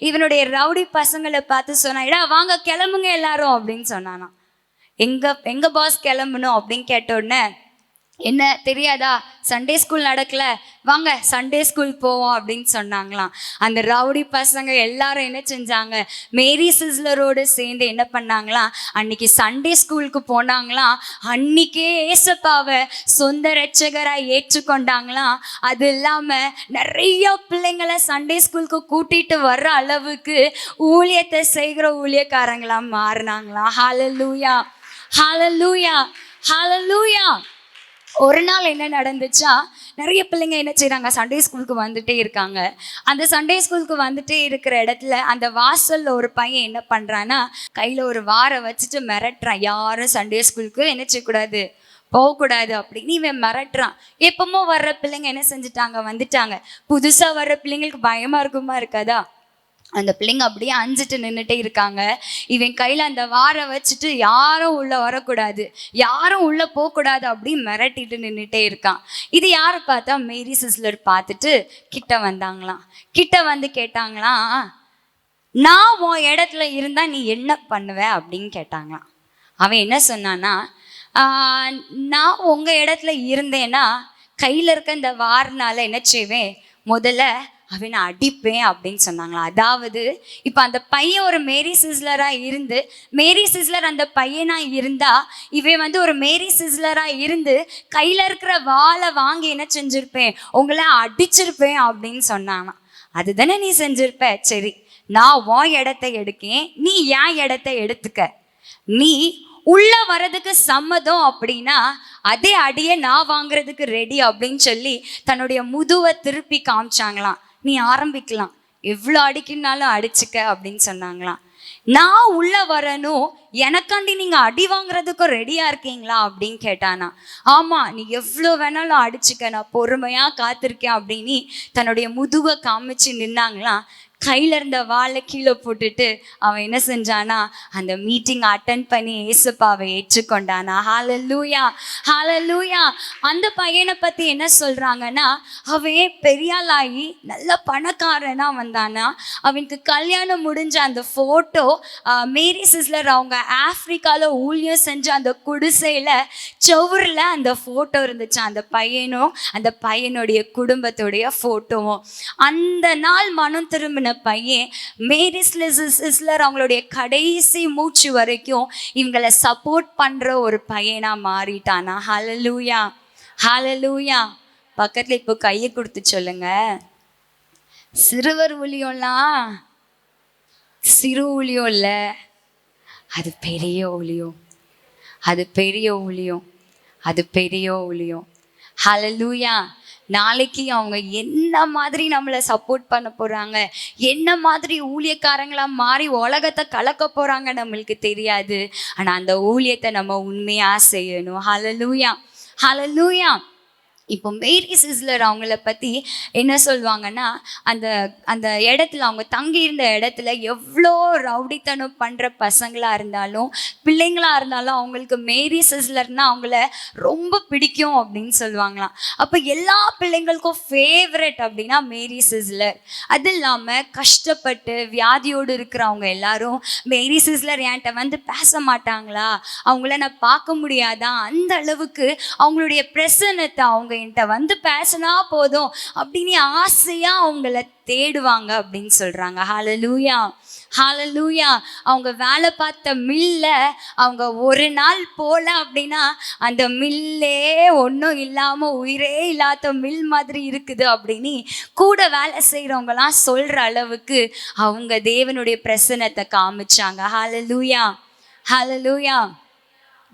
Speaker 1: இவனுடைய ரவுடி பசங்களை பார்த்து சொன்னா, இடா வாங்க கிளம்புங்க எல்லாரும் அப்படின்னு சொன்னானா. எங்க பாஸ் கிளம்பணும் அப்படின்னு கேட்ட உடனே, என்ன தெரியாதா, சண்டே ஸ்கூல் நடக்கல, வாங்க சண்டே ஸ்கூல் போவோம் அப்படின்னு சொன்னாங்களாம். அந்த ரவுடி பசங்க எல்லாரும் என்ன செஞ்சாங்க, மேரி சிஸ்லரோடு சேர்ந்து என்ன பண்ணாங்களாம், அன்னைக்கு சண்டே ஸ்கூலுக்கு போனாங்களாம். அன்னைக்கே ஏசப்பாவை சொந்த ரட்சகராக ஏற்றுக்கொண்டாங்களாம். அது இல்லாமல் நிறைய பிள்ளைங்களை சண்டே ஸ்கூலுக்கு கூட்டிகிட்டு வர்ற அளவுக்கு ஊழியத்தை செய்கிற ஊழியக்காரங்களாம் மாறினாங்களாம். ஹல்லேலூயா, ஹல்லேலூயா, ஹல்லேலூயா. ஒரு நாள் என்ன நடந்துச்சா, நிறைய பிள்ளைங்க என்ன செய்கிறாங்க, சண்டே ஸ்கூலுக்கு வந்துட்டே இருக்காங்க. அந்த சண்டே ஸ்கூலுக்கு வந்துட்டே இருக்கிற இடத்துல அந்த வாசலில் ஒரு பையன் என்ன பண்ணுறான்னா, கையில் ஒரு வாரை வச்சுட்டு மிரட்டுறான், யாரும் சண்டே ஸ்கூலுக்கு என்ன செய்யக்கூடாது, போகக்கூடாது அப்படின்னு இவன் மிரட்டுறான். எப்பமோ வர்ற பிள்ளைங்க என்ன செஞ்சுட்டாங்க, வந்துட்டாங்க. புதுசாக வர்ற பிள்ளைங்களுக்கு பயமாக இருக்குமா இருக்காதா, அந்த பிள்ளைங்க அப்படியே அஞ்சிட்டு நின்றுட்டே இருக்காங்க. இவன் கையில் அந்த வாரை வச்சுட்டு யாரும் உள்ளே வரக்கூடாது, யாரும் உள்ளே போகக்கூடாது அப்படின்னு மிரட்டிட்டு நின்றுட்டே இருக்கான். இது யாரை பார்த்தா, மேரி சிஸ்லர் பார்த்துட்டு கிட்ட வந்தாங்களாம். கிட்ட கேட்டாங்களாம், நான் உன் இடத்துல இருந்தால் நீ என்ன பண்ணுவ அப்படின்னு கேட்டாங்களாம். அவன் என்ன சொன்னான்னா, நான் உங்கள் இடத்துல இருந்தேன்னா கையில் இருக்க இந்த வாரினால என்ன செய்வேன், முதல்ல அவனை அடிப்பேன் அப்படின்னு சொன்னாங்களா. அதாவது இப்போ அந்த பையன் ஒரு மேரி சிஸ்லராக இருந்து, மேரி சிஸ்லர் அந்த பையனாக இருந்தா, இவன் வந்து ஒரு மேரி சிஸ்லராக இருந்து கையில் இருக்கிற வாளை வாங்கி என்ன செஞ்சிருப்பேன், உங்களை அடிச்சிருப்பேன் அப்படின்னு சொன்னானா. அதுதானே நீ செஞ்சிருப்ப. சரி, நான் உன் இடத்த எடுக்கேன், நீ என் இடத்த எடுத்துக்க. நீ உள்ள வர்றதுக்கு சம்மதம் அப்படின்னா அதே அடியை நான் வாங்குறதுக்கு ரெடி அப்படின்னு சொல்லி தன்னுடைய முதுவை திருப்பி காமிச்சாங்களாம். நீ ஆரம்பிக்கலாம், எவ்வளோ அடிக்குன்னாலும் அடிச்சுக்க அப்படின்னு சொன்னாங்களாம். நான் உள்ள வரணும், எனக்காண்டி நீங்க அடி வாங்குறதுக்கும் ரெடியா இருக்கீங்களா அப்படின்னு கேட்டானா. ஆமா, நீ எவ்வளோ வேணாலும் அடிச்சுக்க, நான் பொறுமையா காத்திருக்கேன் அப்படின்னு தன்னுடைய முதுவை காமிச்சு நின்னாங்களாம். கையில் இருந்த வாழை கீழே போட்டுட்டு அவன் என்ன செஞ்சானா, அந்த மீட்டிங் அட்டன் பண்ணி ஏசப்பாவை ஏற்றுக்கொண்டானா. ஹல்லேலூயா, ஹல்லேலூயா. அந்த பையனை பற்றி என்ன சொல்கிறாங்கன்னா, அவன் பெரியாளாகி நல்ல பணக்காரனாக வந்தானா. அவனுக்கு கல்யாணம் முடிஞ்ச அந்த ஃபோட்டோ மேரி சிஸ்லர் அவங்க ஆஃப்ரிக்காவில் ஊழியம் செஞ்ச அந்த குடிசையில் செவுரில் அந்த ஃபோட்டோ இருந்துச்சு. அந்த பையனும் அந்த பையனுடைய குடும்பத்துடைய ஃபோட்டோவும். அந்த நாள் மனம் திரும்பின பையன் மேரி சிஸ்லர் அவங்களுடைய கடைசி மூச்சு வரைக்கும் இவங்களை சப்போர்ட் பண்ற ஒரு பையனா மாறிட்டானா. ஹல்லேலூயா, ஹல்லேலூயா. பக்கத்துல இப்போ கையை கொடுத்து சொல்லுங்க, சிறுவர் ஊழியம்லாம் சிறு ஊழியம் இல்லை, அது பெரிய ஊழியம், அது பெரிய ஊழியம், அது பெரிய ஊழியம். ஹல்லேலூயா. நாளைக்கு அவங்க என்ன மாதிரி நம்மளை சப்போர்ட் பண்ண போகிறாங்க, என்ன மாதிரி ஊழியக்காரங்களாக மாறி உலகத்தை கலக்க போகிறாங்க நம்மளுக்கு தெரியாது. ஆனால் அந்த ஊழியத்தை நம்ம உண்மையாக செய்யணும். ஹல்லேலூயா, ஹல்லேலூயா. இப்போ மேரி சிஸ்லர் அவங்கள பற்றி என்ன சொல்லுவாங்கன்னா, அந்த அந்த இடத்துல அவங்க தங்கியிருந்த இடத்துல எவ்வளோ ரவுடித்தனம் பண்ணுற பசங்களாக இருந்தாலும் பிள்ளைங்களாக இருந்தாலும் அவங்களுக்கு மேரி சிஸ்லர்னால் அவங்கள ரொம்ப பிடிக்கும் அப்படின்னு சொல்லுவாங்களாம். அப்போ எல்லா பிள்ளைங்களுக்கும் ஃபேவரட் அப்படின்னா மேரி சிஸ்லர். அது இல்லாமல் கஷ்டப்பட்டு வியாதியோடு இருக்கிறவங்க எல்லாரும் மேரி சிஸ்லர் என்கிட்ட வந்து பேச மாட்டாங்களா, அவங்கள நான் பார்க்க முடியாதா, அந்த அளவுக்கு அவங்களுடைய பிரசன்னத்தை அவங்க என்கிட்ட வந்து பேசினா போதும் அப்படின்னு ஆசையா அவங்கள தேடுவாங்க அப்படின்னு சொல்றாங்க. ஹல்லேலூயா, ஹல்லேலூயா. அவங்க வேலை பார்த்த மில்ல அவங்க ஒரு நாள் போல அப்படின்னா அந்த மில்லே ஒன்றும் இல்லாமல் உயிரே இல்லாத மில் மாதிரி இருக்குது அப்படின்னு கூட வேலை செய்கிறவங்களாம் சொல்கிற அளவுக்கு அவங்க தேவனுடைய பிரசன்னத்தை காமிச்சாங்க. ஹல்லேலூயா, ஹல்லேலூயா.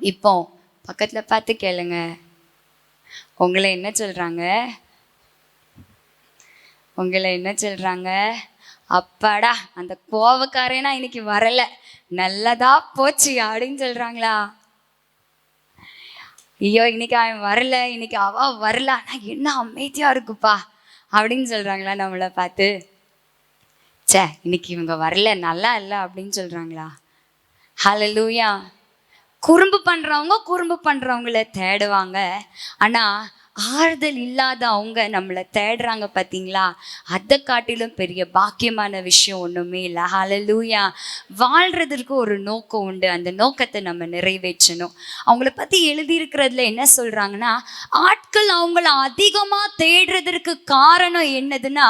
Speaker 1: இப்போ பக்கத்தில் பார்த்து கேளுங்க, உங்களை என்ன சொல்கிறாங்க, உங்களை என்ன சொல்கிறாங்க, அப்பாடா அந்த கோவக்காரனா இன்னைக்கு வரலை, நல்லதா போச்சு அப்படின்னு சொல்கிறாங்களா? ஐயோ இன்னைக்கு அவன் வரல, இன்னைக்கு அவ வரல, ஆனால் என்ன அமைதியாக இருக்குப்பா அப்படின்னு சொல்கிறாங்களா நம்மளை பார்த்து? சே இன்னைக்கு இவங்க வரல, நல்லா இல்லை அப்படின்னு சொல்கிறாங்களா? ஹல்லேலூயா. குறும்பு பண்ணுறவங்கள தேடுவாங்க, ஆனால் ஆறுதல் இல்லாத அவங்க நம்மளை தேடுறாங்க பார்த்தீங்களா? அதை காட்டிலும் பெரிய பாக்கியமான விஷயம் ஒன்றுமே இல்லை. ஹல்லேலூயா. வாழ்கிறதுக்கு ஒரு நோக்கம் உண்டு, அந்த நோக்கத்தை நம்ம நிறைவேற்றணும். அவங்கள பற்றி எழுதியிருக்கிறதுல என்ன சொல்கிறாங்கன்னா, ஆட்கள் அவங்கள அதிகமாக தேடுறதற்கு காரணம் என்னதுன்னா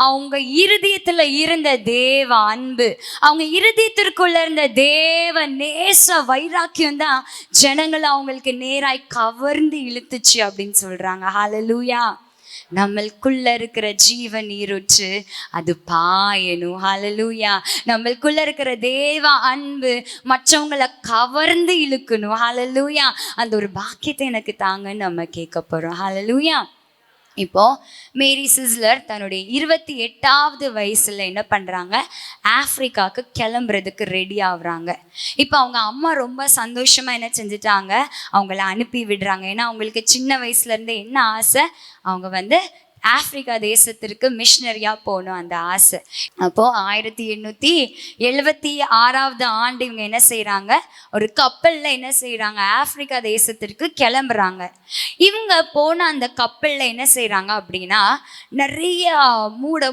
Speaker 1: அவங்க இருதயத்தில் இருந்த தேவ அன்பு, அவங்க இருதயத்திற்குள்ள இருந்த தேவ நேச வைராக்கியம் தான் ஜனங்களை அவங்களுக்கு நேராய் கவர்ந்து இழுத்துச்சு அப்படின்னு சொல்கிறாங்க. ஹல்லேலூயா. நம்மளுக்குள்ள இருக்கிற ஜீவ நீரூற்று அது பாயணும். ஹல்லேலூயா. நம்மளுக்குள்ள இருக்கிற தேவ அன்பு மற்றவங்களை கவர்ந்து இழுக்கணும். ஹல்லேலூயா. அந்த ஒரு பாக்கியத்தை எனக்கு தாங்கன்னு நம்ம கேட்க போகிறோம். ஹல்லேலூயா. இப்போ மேரி சிஸ்லர் தன்னுடைய 28வது வயசுல என்ன பண்றாங்க, ஆப்பிரிக்காவுக்கு கிளம்புறதுக்கு ரெடி ஆகுறாங்க. இப்போ அவங்க அம்மா ரொம்ப சந்தோஷமா என்ன செஞ்சுட்டாங்க, அவங்கள அனுப்பி விடுறாங்க. ஏன்னா அவங்களுக்கு சின்ன வயசுல இருந்து என்ன ஆசை, அவங்க வந்து ஆப்பிரிக்கா தேசத்திற்கு மிஷினரியா போகணும் அந்த ஆசை. அப்போ 1876 இவங்க என்ன செய்யறாங்க, ஒரு கப்பல்ல என்ன செய்யறாங்க, ஆப்பிரிக்கா தேசத்திற்கு கிளம்புறாங்க. இவங்க போன அந்த கப்பல்ல என்ன செய்யறாங்க அப்படின்னா, நிறைய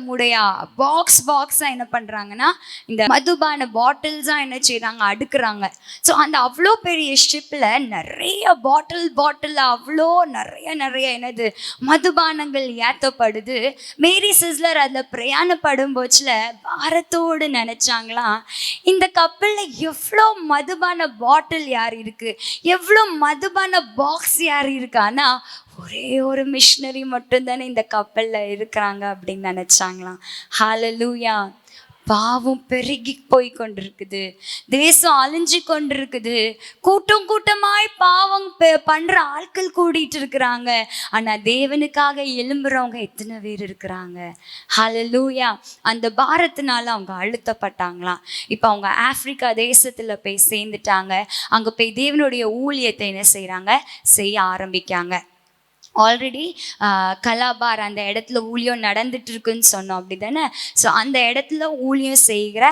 Speaker 1: மூடையா பாக்ஸா என்ன பண்றாங்கன்னா, இந்த மதுபான பாட்டில்ஸா என்ன செய்யறாங்க, அடுக்குறாங்க. ஸோ அந்த அவ்வளோ பெரிய ஷிப்ல நிறைய பாட்டில் அவ்வளோ நிறைய என்னது மதுபானங்கள் ஏற்றப்படுது. மேரி சிஸ்லர் அதில் பிரயாணப்படும் போச்சுல பாரத்தோடு நினைச்சாங்களாம், இந்த கப்பல்ல எவ்வளோ மதுபான பாட்டில் யார் இருக்கு, எவ்வளோ மதுபான பாக்ஸ் யார் இருக்கானா, ஒரே ஒரு மிஷினரி மட்டும்தானே இந்த கப்பல்ல இருக்கிறாங்க அப்படின்னு நினைச்சாங்களாம். ஹல்லேலூயா. பாவம் பெருகி போய் கொண்டிருக்குது, தேசம் அழிஞ்சு கொண்டிருக்குது, கூட்டமாய் பாவம் பண்ற ஆட்கள் கூடிட்டு இருக்கிறாங்க. ஆனா தேவனுக்காக எழும்புறவங்க எத்தனை பேர் இருக்கிறாங்க. ஹல்லேலூயா. அந்த பாரத்தினால அவங்க அழுத்தப்பட்டாங்களாம். இப்போ அவங்க ஆப்பிரிக்கா தேசத்துல போய் சேர்ந்துட்டாங்க. அங்க போய் தேவனுடைய ஊழியத்தை என்ன செய்யறாங்க, செய்ய ஆரம்பிக்காங்க. ஆல்ரெடி கலாபார் அந்த இடத்துல ஊழியம் நடந்துட்டு இருக்குன்னு சொன்னோம் அப்படி தானே. ஸோ அந்த இடத்துல ஊழியம் செய்கிற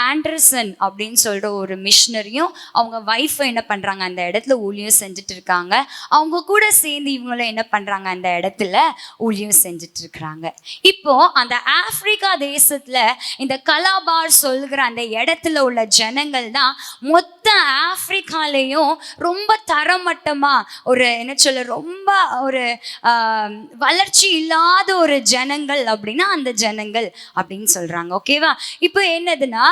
Speaker 1: ஆண்டர்சன் அப்படின்னு சொல்கிற ஒரு மிஷினரியும் அவங்க ஒய்ஃபை என்ன பண்ணுறாங்க, அந்த இடத்துல ஊழியம் செஞ்சுட்டு இருக்காங்க. அவங்க கூட சேர்ந்து இவங்களும் என்ன பண்ணுறாங்க, அந்த இடத்துல ஊழியம் செஞ்சுட்டு இருக்கிறாங்க. இப்போ அந்த ஆப்பிரிக்கா தேசத்தில் இந்த கலாபார் சொல்கிற அந்த இடத்துல உள்ள ஜனங்கள் தான் மொத்த ஆப்பிரிக்காலேயும் ரொம்ப தரமட்டமாக ஒரு என்ன சொல்ல, ரொம்ப ஒரு வளர்ச்சி இல்லாத ஒரு ஜனங்கள் அப்படின்னா அந்த ஜனங்கள் அப்படின்னு சொல்றாங்க. ஓகேவா. இப்போ என்னதுன்னா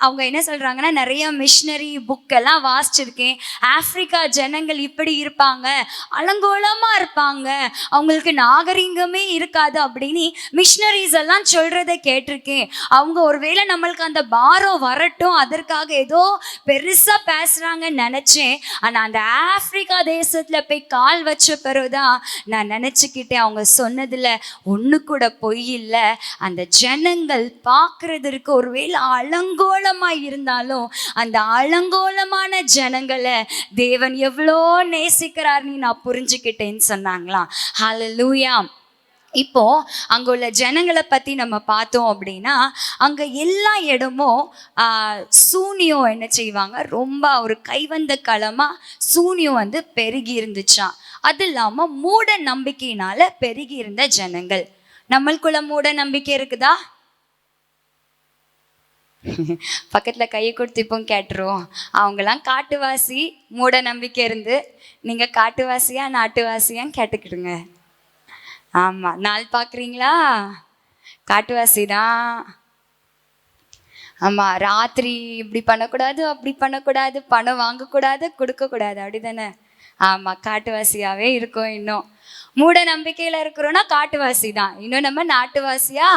Speaker 1: அவங்க என்ன சொல்றாங்கன்னா, நிறைய மிஷினரி புக் எல்லாம் வாசிச்சிருக்கேன், ஆப்பிரிக்கா ஜனங்கள் இப்படி இருப்பாங்க, அலங்கோலமா இருப்பாங்க, அவங்களுக்கு நாகரிகமே இருக்காது அப்படின்னு மிஷினரிஸ் எல்லாம் சொல்றதை கேட்டிருக்கேன். அவங்க ஒருவேளை நம்மளுக்கு அந்த பாரம் வரட்டும் அதற்காக ஏதோ பெருசா பேசுறாங்கன்னு நினைச்சேன். ஆனா அந்த ஆப்பிரிக்கா தேசத்துல போய் கால் வச்ச பிறகுதான் நான் நினைச்சுக்கிட்டேன், அவங்க சொன்னதுல ஒண்ணு கூட பொய் இல்லை. அந்த ஜனங்கள் பார்க்கறதற்கு ஒருவேளை அலங்கோலமா இருந்தாலும் அந்த அலங்கோலமான ஜனங்களை தேவன் எவ்வளோ நேசிக்கிறார்னு நான் புரிஞ்சுக்கிட்டேன்னு சொன்னாங்களாம். ஹல்லேலூயா. இப்போ அங்கே உள்ள ஜனங்களை பற்றி நம்ம பார்த்தோம் அப்படின்னா, அங்கே எல்லா இடமும் சூனியம் என்ன செய்வாங்க, ரொம்ப ஒரு கைவந்த களமாக சூனியம் பெருகி இருந்துச்சான். அது இல்லாமல் மூட நம்பிக்கையினால பெருகி இருந்த ஜனங்கள். நம்மளுக்குள்ள மூட நம்பிக்கை இருக்குதா? பக்கத்தில் கையை கொடுத்து இப்போ கேட்டுருவோம். அவங்களாம் காட்டுவாசி, மூட நம்பிக்கை இருந்து, நீங்கள் காட்டுவாசியா நாட்டுவாசியான்னு கேட்டுக்கிடுங்க. ஆமாம், நாள் பார்க்குறீங்களா? காட்டுவாசி தான். ஆமாம், ராத்திரி இப்படி பண்ணக்கூடாது அப்படி பண்ணக்கூடாது, பணம் வாங்கக்கூடாது கொடுக்கக்கூடாது, அப்படி தானே. ஆமாம், காட்டுவாசியாகவே இருக்கும். இன்னும் மூட நம்பிக்கையில் இருக்கிறோன்னா காட்டுவாசி தான். இன்னும் நம்ம நாட்டுவாசியா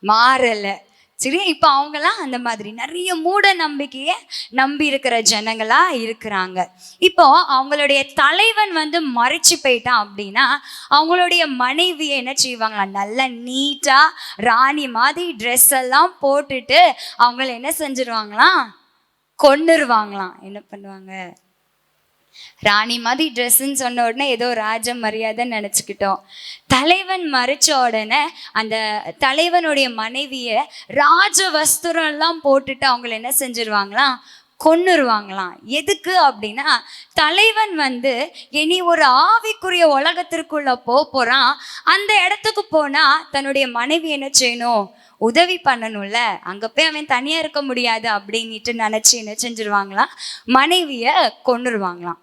Speaker 1: மாறலை. சரி, இப்போ அவங்கெல்லாம் அந்த மாதிரி நிறைய மூட நம்பிக்கையை நம்பி இருக்கிற ஜனங்களா இருக்கிறாங்க. இப்போ அவங்களுடைய தலைவன் மறைச்சு போயிட்டான் அப்படின்னா அவங்களுடைய மனைவியை என்ன செய்வாங்களா, நல்லா நீட்டா ராணி மாதிரி ட்ரெஸ் எல்லாம் போட்டுட்டு அவங்கள என்ன செஞ்சிருவாங்களாம், கொன்னுருவாங்களாம். என்ன பண்ணுவாங்க, ராணி மாதிரி ட்ரெஸ்ன்னு சொன்ன உடனே ஏதோ ராஜ மரியாதைன்னு நினச்சிக்கிட்டோம். தலைவன் மறைச்ச உடனே அந்த தலைவனுடைய மனைவியை ராஜ வஸ்திரம் எல்லாம் போட்டுட்டு அவங்கள என்ன செஞ்சிருவாங்களாம், கொன்னுருவாங்களாம். எதுக்கு அப்படின்னா, தலைவன் இனி ஒரு ஆவிக்குரிய உலகத்திற்குள்ள போறான். அந்த இடத்துக்கு போனா தன்னுடைய மனைவி என்ன செய்யணும், உதவி பண்ணணும்ல. அங்கே போய் அவன் தனியாக இருக்க முடியாது அப்படின்ட்டு நினச்சி என்ன செஞ்சிருவாங்களாம், மனைவியை கொன்னுருவாங்களாம்.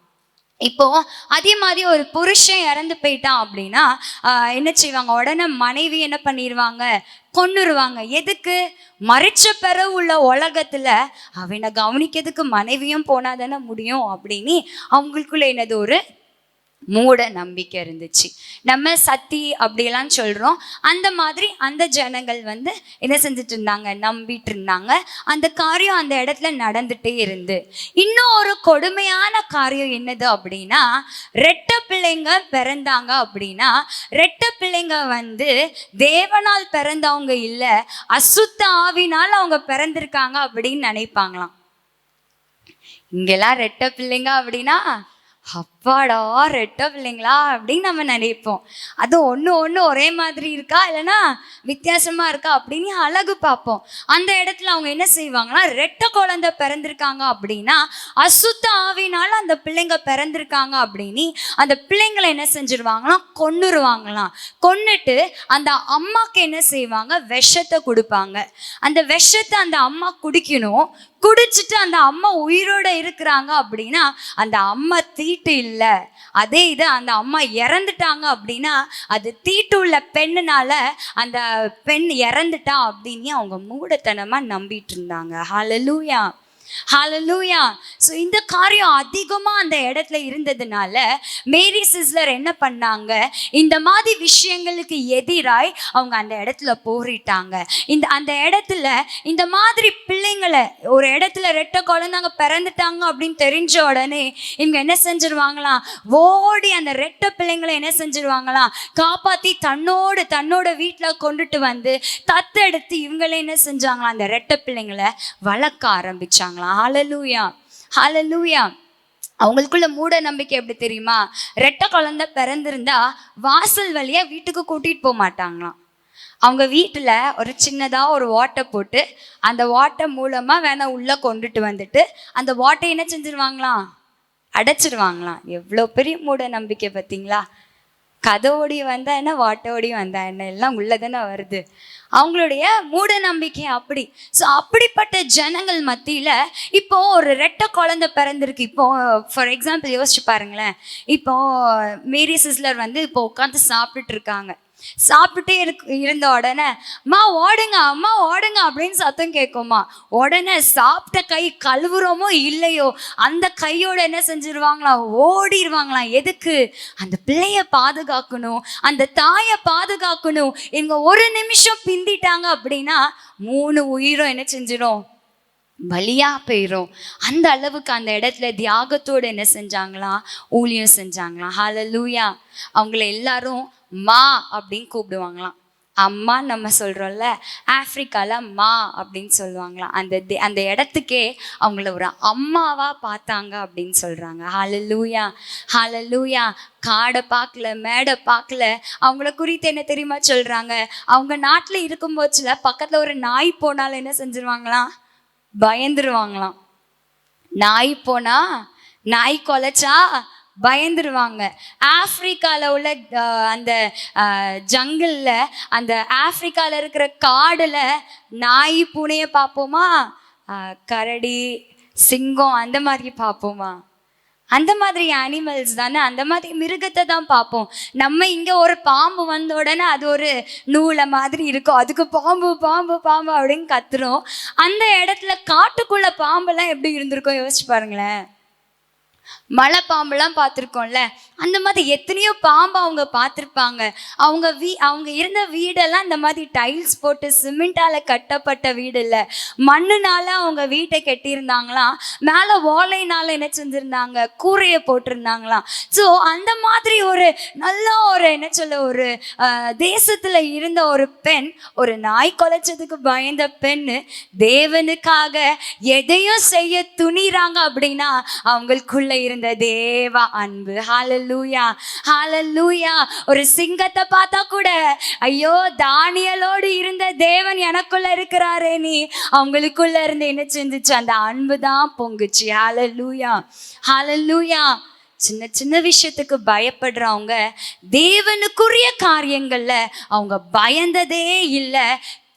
Speaker 1: இப்போ அதே மாதிரி ஒரு புருஷன் இறந்து போயிட்டான் அப்படின்னா என்ன செய்வாங்க, உடனே மனைவி என்ன பண்ணிடுவாங்க, கொன்னுருவாங்க. எதுக்கு, மறைச்ச பிறகு உள்ள உலகத்துல அவனை கவனிக்கிறதுக்கு மனைவியும் போனா தானே முடியும் அப்படின்னு அவங்களுக்குள்ள என்னது ஒரு மூட நம்பிக்கை இருந்துச்சு. நம்ம சத்தி அப்படியெல்லாம் சொல்கிறோம். அந்த மாதிரி அந்த ஜனங்கள் என்ன செஞ்சுட்டு இருந்தாங்க, நம்பிட்டு இருந்தாங்க. அந்த காரியம் அந்த இடத்துல நடந்துகிட்டே இருந்து. இன்னும் ஒரு கொடுமையான காரியம் என்னது அப்படின்னா, ரெட்டை பிள்ளைங்க பிறந்தாங்க அப்படின்னா ரெட்டை பிள்ளைங்க தேவனால் பிறந்தவங்க இல்லை, அசுத்த ஆவினால் அவங்க பிறந்திருக்காங்க அப்படின்னு நினைப்பாங்களாம். இங்கெல்லாம் ரெட்டை பிள்ளைங்க அப்படின்னா அப்பாடா ரெட்டை பிள்ளைங்களா அப்படின்னு நம்ம நினைப்போம். அது ஒன்று ஒரே மாதிரி இருக்கா இல்லைன்னா வித்தியாசமாக இருக்கா அப்படின்னு அழகு பார்ப்போம். அந்த இடத்துல அவங்க என்ன செய்வாங்கன்னா, ரெட்டை குழந்தை பிறந்திருக்காங்க அப்படின்னா அசுத்த ஆவினால அந்த பிள்ளைங்க பிறந்திருக்காங்க அப்படின்னு அந்த பிள்ளைங்களை என்ன செஞ்சிருவாங்களாம், கொன்னுருவாங்களாம். கொன்னுட்டு அந்த அம்மாக்கு என்ன செய்வாங்க, விஷத்தை கொடுப்பாங்க. அந்த விஷத்தை அந்த அம்மா குடிக்கணும். குடிச்சிட்டு அந்த அம்மா உயிரோட இருக்கிறாங்க அப்படின்னா அந்த அம்மா தீட்டு இல்லை. அதே இது அந்த அம்மா இறந்துட்டாங்க அப்படின்னா அது தீட்டு உள்ள பெண்ணுனால அந்த பெண் இறந்துட்டா அப்படின்னு அவங்க மூடத்தனமா நம்பிட்டு இருந்தாங்க. ஹல்லேலூயா, ஹல்லேலூயா. ஸோ இந்த காரியம் அதிகமாக அந்த இடத்துல இருந்ததுனால மேரி சிஸ்லர் என்ன பண்ணாங்க, இந்த மாதிரி விஷயங்களுக்கு எதிராய் அவங்க அந்த இடத்துல போரிட்டாங்க. அந்த இடத்துல இந்த மாதிரி பிள்ளைங்களை ஒரு இடத்துல ரெட்டை குழந்தைங்க பிறந்துட்டாங்க அப்படின்னு தெரிஞ்ச உடனே இவங்க என்ன செஞ்சிருவாங்களாம், ஓடி அந்த ரெட்டை பிள்ளைங்களை என்ன செஞ்சிருவாங்களாம், காப்பாற்றி தன்னோட வீட்டில் கொண்டுட்டு வந்து தத்தெடுத்து இவங்களே என்ன செஞ்சாங்களாம், அந்த ரெட்டை பிள்ளைங்களை வளர்க்க ஆரம்பிச்சாங்க. ஹல்லேலூயா, ஹல்லேலூயா. அவங்களுக்குள்ள மூட நம்பிக்கை எப்படி தெரியுமா, ரெட்டை குழந்தை பிறந்திருந்தா வாசல் வழியா வீட்டுக்கு கூட்டிட்டு போக மாட்டாங்களாம். அவங்க வீட்டில் ஒரு சின்னதாக ஒரு ஓட்டை போட்டு அந்த ஓட்டை மூலமாக வேணா உள்ளே கொண்டுட்டு வந்துட்டு அந்த ஓட்டை என்ன செஞ்சிருவாங்களாம், அடைச்சிருவாங்களாம். எவ்வளோ பெரிய மூட நம்பிக்கை பார்த்தீங்களா. கதை ஓடி வந்தா என்ன, வாட்டை ஓடி வந்தா என்ன, எல்லாம் உள்ளதானே வருது. அவங்களுடைய மூட நம்பிக்கை அப்படி. ஸோ அப்படிப்பட்ட ஜனங்கள் மத்தியில் இப்போ ஒரு ரெட்டை குழந்தை பிறந்திருக்கு. இப்போ ஃபார் எக்ஸாம்பிள் யோசிச்சு பாருங்களேன். இப்போ மேரி சிஸ்லர் வந்து இப்போ உட்காந்து சாப்பிட்டுட்டு இருக்காங்க. சாப்பிட்டே இருந்த உடனே அம்மா ஓடுங்க அப்படின்னு சத்தம் கேட்குமா. உடனே சாப்பிட்ட கை கழுவுறோமோ இல்லையோ அந்த கையோட என்ன செஞ்சிருவாங்களாம், ஓடிடுவாங்களாம். எதுக்கு, அந்த பிள்ளைய பாதுகாக்கணும், அந்த தாயை பாதுகாக்கணும். இவங்க ஒரு நிமிஷம் பிந்திட்டாங்க அப்படின்னா 3 உயிரும் என்ன செஞ்சிடும், பலியா போயிடும். அந்த அளவுக்கு அந்த இடத்துல தியாகத்தோடு என்ன செஞ்சாங்களாம், ஊழியம் செஞ்சாங்களாம். ஹல்லேலூயா. அவங்கள எல்லாரும் மா அப்படின்னு கூப்பிடுவாங்களாம். அம்மா நம்ம சொல்கிறோம்ல, ஆஃப்ரிக்காவில் மா அப்படின்னு சொல்லுவாங்களாம். அந்த இடத்துக்கே அவங்கள ஒரு அம்மாவாக பார்த்தாங்க அப்படின்னு சொல்கிறாங்க. ஹல்லேலூயா, ஹல்லேலூயா. காடை பார்க்கல, மேடை பார்க்கல. அவங்கள குறித்து என்ன தெரியுமா சொல்கிறாங்க, அவங்க நாட்டில் இருக்கும்போதுல பக்கத்தில் ஒரு நாய் போனாலும் என்ன செஞ்சிருவாங்களாம், பயந்துருவாங்களாம். நாய் போனா, நாய் கொலைச்சா பயந்துருவாங்க. ஆஃப்ரிக்காவில் உள்ள அந்த ஜங்கிளில், அந்த ஆஃப்ரிக்காவில் இருக்கிற காடில் நாய் பூனையை பார்ப்போமா, கரடி சிங்கம் அந்த மாதிரி பார்ப்போமா, அந்த மாதிரி அனிமல்ஸ் தானே, அந்த மாதிரி மிருகத்தை தான் பார்ப்போம். நம்ம இங்கே ஒரு பாம்பு வந்த உடனே அது ஒரு நூலை மாதிரி இருக்கும், அதுக்கு பாம்பு பாம்பு பாம்பு அப்படின்னு கத்துறோம். அந்த இடத்துல காட்டுக்குள்ள பாம்பெல்லாம் எப்படி இருந்திருக்கோம் யோசிச்சு பாருங்களேன். மலை பாம்பெல்லாம் பார்த்துருக்கோம்ல, அந்த மாதிரி எத்தனையோ பாம்பு அவங்க பார்த்துருப்பாங்க. அவங்க இருந்த வீடெல்லாம் இந்த மாதிரி டைல்ஸ் போட்டு சிமெண்டால் கட்டப்பட்ட வீடு இல்லை, மண்ணுனால அவங்க வீட்டை கட்டியிருந்தாங்களாம். மேலே ஓலைனால என்ன செஞ்சுருந்தாங்க, கூரையை போட்டிருந்தாங்களாம். ஸோ அந்த மாதிரி ஒரு நல்ல ஒரு என்ன சொல்ல, ஒரு தேசத்தில் இருந்த ஒரு பெண், ஒரு நாய் கொலைச்சதுக்கு பயந்த பெண்ணு தேவனுக்காக எதையும் செய்ய துணிறாங்க அப்படின்னா அவங்களுக்குள்ள இருந்த தேவ அன்பு. ஹல்லேலூயா, ஹல்லேலூயா. ஒரு சிங்கத்தை பார்த்தா கூட ஐயோ தானியலோடு இருந்த தேவன் எனக்குள்ள இருக்கிறாரே நீ, அவங்களுக்குள்ள இருந்து என்ன செஞ்சுச்சு, அந்த அன்பு தான் பொங்குச்சு. ஹல்லேலூயா, ஹல்லேலூயா. சின்ன சின்ன விஷயத்துக்கு பயப்படுறவங்க தேவனுக்குரிய காரியங்கள்ல அவங்க பயந்ததே இல்லை,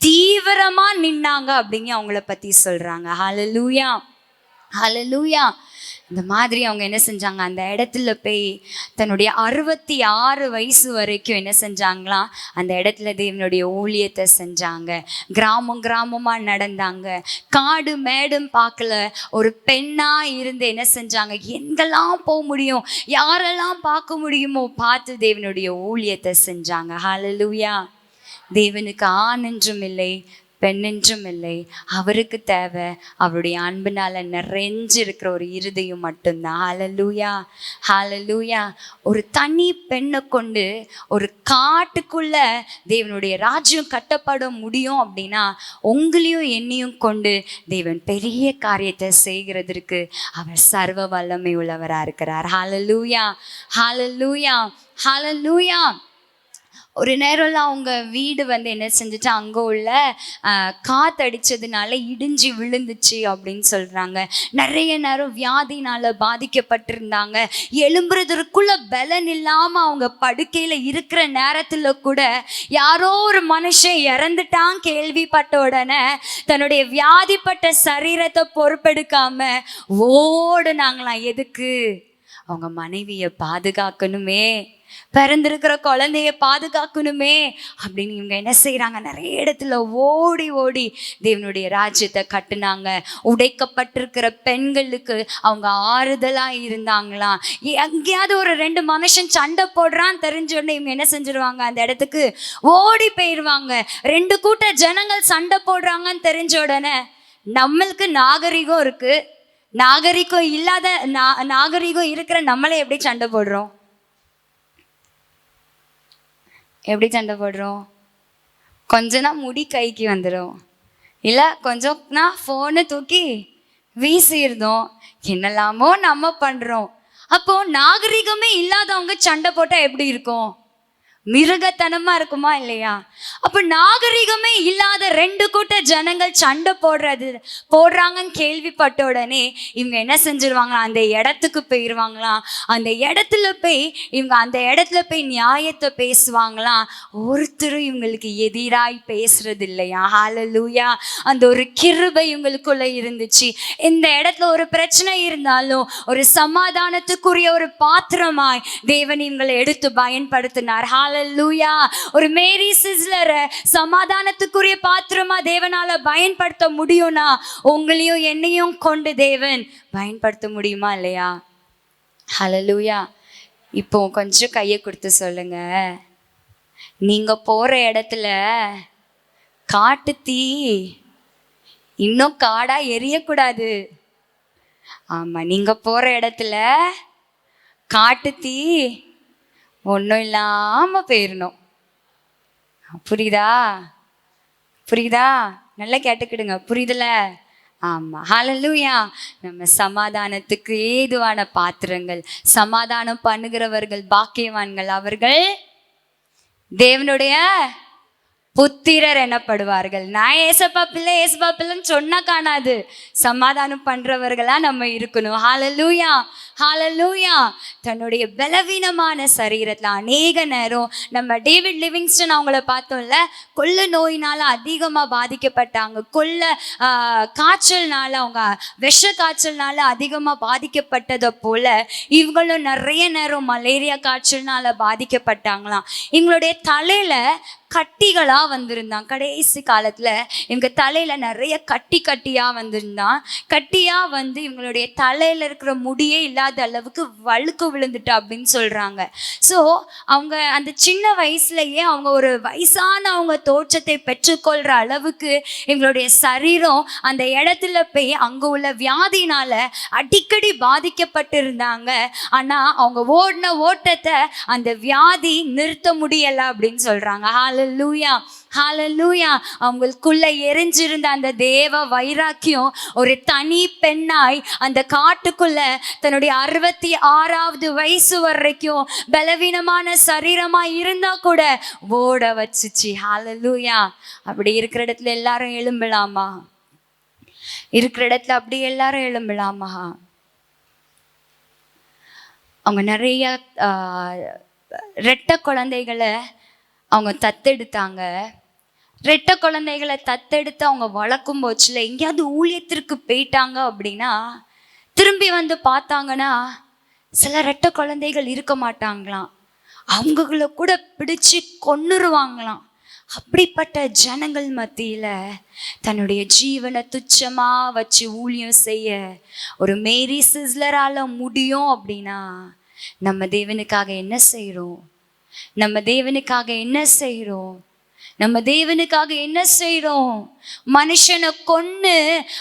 Speaker 1: தீவிரமா நின்னாங்க அப்படிங்க அவங்கள பத்தி சொல்றாங்க. ஹல்லேலூயா, ஹல்லேலூயா. இந்த மாதிரி அவங்க என்ன செஞ்சாங்க, அந்த இடத்துல போய் தன்னுடைய 66 வயசு வரைக்கும் என்ன செஞ்சாங்களாம், அந்த இடத்துல தேவனுடைய ஊழியத்தை செஞ்சாங்க. கிராமமாக நடந்தாங்க, காடு மேடும் பார்க்கல. ஒரு பெண்ணாக இருந்து என்ன செஞ்சாங்க, எங்கெல்லாம் போக முடியும், யாரெல்லாம் பார்க்க முடியுமோ பார்த்து தேவனுடைய ஊழியத்தை செஞ்சாங்க. ஹல்லேலூயா. தேவனுக்கு ஆண் என்றும் இல்லை, பெண்ணென்றும் இல்லை. அவருக்கு தேவை அவருடைய அன்பினால நிறைஞ்சிருக்கிற ஒரு இருதயம் மட்டும்தான். ஹல்லேலூயா, ஹல்லேலூயா. ஒரு தனி பெண்ணை கொண்டு ஒரு காட்டுக்குள்ள தேவனுடைய ராஜ்யம் கட்டப்பட முடியும் அப்படின்னா, உங்களையும் என்னையும் கொண்டு தேவன் பெரிய காரியத்தை செய்கிறதற்கு அவர் சர்வ வல்லமை உள்ளவராக இருக்கிறார். ஹல்லேலூயா, ஹல்லேலூயா, ஹல்லேலூயா. ஒரு நேரம்லாம் அவங்க வீடு என்ன செஞ்சுட்டு அங்கே உள்ள காத்தடிச்சதுனால இடிஞ்சு விழுந்துச்சு அப்படின்னு சொல்கிறாங்க. நிறைய நேரம் வியாதினால் பாதிக்கப்பட்டிருந்தாங்க. எழும்புறதுக்குள்ள பலன் இல்லாமல் அவங்க படுக்கையில் இருக்கிற நேரத்தில் கூட யாரோ ஒரு மனுஷன் இறந்துட்டான் கேள்விப்பட்ட உடனே தன்னுடைய வியாதிப்பட்ட சரீரத்தை பொறுப்பெடுக்காம ஓடுனாங்களாம். எதுக்கு? அவங்க மனைவியை பாதுகாக்கணுமே, பிறந்திருக்கிற குழந்தைய பாதுகாக்கணுமே அப்படின்னு இவங்க என்ன செய்கிறாங்க, நிறைய இடத்துல ஓடி ஓடி தேவனுடைய ராஜ்யத்தை கட்டுனாங்க. உடைக்கப்பட்டிருக்கிற பெண்களுக்கு அவங்க ஆறுதலாக இருந்தாங்களாம். எங்கேயாவது ஒரு 2 மனுஷன் சண்டை போடுறான்னு தெரிஞ்ச உடனே இவங்க என்ன செஞ்சிருவாங்க, அந்த இடத்துக்கு ஓடி போயிடுவாங்க. 2 கூட்ட ஜனங்கள் சண்டை போடுறாங்கன்னு தெரிஞ்ச உடனே நம்மளுக்கு நாகரிகம் இருக்குது, நாகரிகம் இல்லாத நாகரிகம் இருக்கிற நம்மளே எப்படி சண்டை போடுறோம்? எப்படி சண்டை போடுறோம்? கொஞ்சம்னா முடி கைக்கு வந்துடும், இல்லை கொஞ்சம்னா ஃபோனை தூக்கி வீசிடுதோம், என்னெல்லாமோ நம்ம பண்ணுறோம். அப்போது நாகரிகமே இல்லாதவங்க சண்டை போட்டால் எப்படி இருக்கும்? மிருகத்தனமாக இருக்குமா இல்லையா? அப்போ நாகரிகமே இல்லாத 2 கூட்ட ஜனங்கள் சண்டை போடுறாங்கன்னு கேள்விப்பட்ட உடனே இவங்க என்ன செஞ்சிருவாங்களாம், அந்த இடத்துக்கு போயிடுவாங்களாம். அந்த இடத்துல போய் நியாயத்தை பேசுவாங்களாம். ஒருத்தரும் இவங்களுக்கு எதிராய் பேசுறது இல்லையா? ஹல்லேலூயா. அந்த ஒரு கிருபை இவங்களுக்குள்ள இருந்துச்சு. இந்த இடத்துல ஒரு பிரச்சனை இருந்தாலும் ஒரு சமாதானத்துக்குரிய ஒரு பாத்திரமாய் தேவன் இவங்களை எடுத்து பயன்படுத்தினார். ஹல்லேலூயா. ஒரு மேரி சிஸ்லரை சமாதானத்துக்குரிய பாத்திரமா தேவனால பயன்படுத்த முடியும்னா உங்களையும் என்னையும் கொண்டு தேவன் பயன்படுத்த முடியுமா இல்லையா? ஹல்லேலூயா. இப்போ கொஞ்சம் கையை கொடுத்து சொல்லுங்க, நீங்க போற இடத்துல காட்டு தீ இன்னும் காடா எரியக்கூடாது. ஆமா, நீங்க போற இடத்துல காட்டு தீ ஒன்றும் இல்லாமல் போயிடணும். புரியுதா? புரியுதா? நல்லா கேட்டுக்கிடுங்க, புரியுதுல? ஆமாம், ஹல்லேலூயா. நம்ம சமாதானத்துக்கு ஏதுவான பாத்திரங்கள், சமாதானம் பண்ணுகிறவர்கள் பாக்கியவான்கள், அவர்கள் தேவனுடைய புத்திரர் எனப்படுவார்கள். நான் ஏசப்பா பிள்ளைன்னு சொன்னா காணாது, சமாதானம் பண்றவர்களா நம்ம இருக்கணும். ஹல்லேலூயா, ஹல்லேலூயா. தன்னுடைய பலவீனமான சரீரத்தில் அநேக நேரம் நம்ம டேவிட் லிவிங்ஸ்டன் அவங்கள பார்த்தோம்ல, கொள்ளை நோயினால அதிகமாக பாதிக்கப்பட்டாங்க. காய்ச்சல்னால, அவங்க விஷ காய்ச்சல்னால அதிகமாக பாதிக்கப்பட்டதை போல இவங்களும் நிறைய நேரம் மலேரியா காய்ச்சல்னால பாதிக்கப்பட்டாங்களாம். இவங்களுடைய தலையில கட்டிகளா வந்திருந்தான். கடைசி காலத்துல இவங்க தலையில நிறைய கட்டியா வந்திருந்தான். கட்டியா வந்து இவங்களுடைய தலையில இருக்கிற முடியே இல்லாத அளவுக்கு வழுக்கு விழுந்துட்டா அப்படின்னு சொல்றாங்க. ஸோ அவங்க அந்த சின்ன வயசுலயே அவங்க ஒரு வயசான அவங்க தோற்றத்தை பெற்றுக்கொள்ற அளவுக்கு இவங்களுடைய சரீரம் அந்த இடத்துல போய் அங்க உள்ள வியாதினால அடிக்கடி பாதிக்கப்பட்டு இருந்தாங்க. ஆனா அவங்க ஓடின ஓட்டத்தை அந்த வியாதி நிறுத்த முடியல அப்படின்னு சொல்றாங்க. ஹல்லேலூயா, ஹல்லேலூயா. அவங்களுக்குள்ள எரிஞ்சிருந்த அந்த தேவ வைராக்கியம் ஒரு தனி பெண்ணாய் அந்த காட்டுக்குள்ள தன்னுடைய 66வது வயசு வரைக்கும் பலவீனமான சரீரமாய் இருந்தா கூட ஓட வச்சுச்சு. ஹல்லேலூயா. அப்படி இருக்கிற இடத்துல எல்லாரும் எழும்பலாமா? இருக்கிற இடத்துல அப்படி எல்லாரும் எழும்பலாமா? அவங்க நிறைய ரெட்டை குழந்தைகளை அவங்க தத்தெடுத்தாங்க. ரெட்டை குழந்தைகளை தத்தெடுத்து அவங்க வளர்க்கும் போச்சுல எங்கேயாவது ஊழியத்திற்கு போயிட்டாங்க அப்படின்னா திரும்பி வந்து பார்த்தாங்கன்னா சில ரெட்டை குழந்தைகள் இருக்க மாட்டாங்களாம். அவங்கள கூட பிடிச்சு கொன்னுருவாங்களாம். அப்படிப்பட்ட ஜனங்கள் மத்தியில தன்னுடைய ஜீவனை துச்சமா வச்சு ஊழியம் செய்ய ஒரு மேரி சிஸ்லரால முடியும் அப்படின்னா நம்ம தேவனுக்காக என்ன செய்கிறோம்? நம்ம தேவனுக்காக என்ன செய்கிறோம்? நம்ம தேவனுக்காக என்ன செய்றோம்? மனுஷனை கொன்னு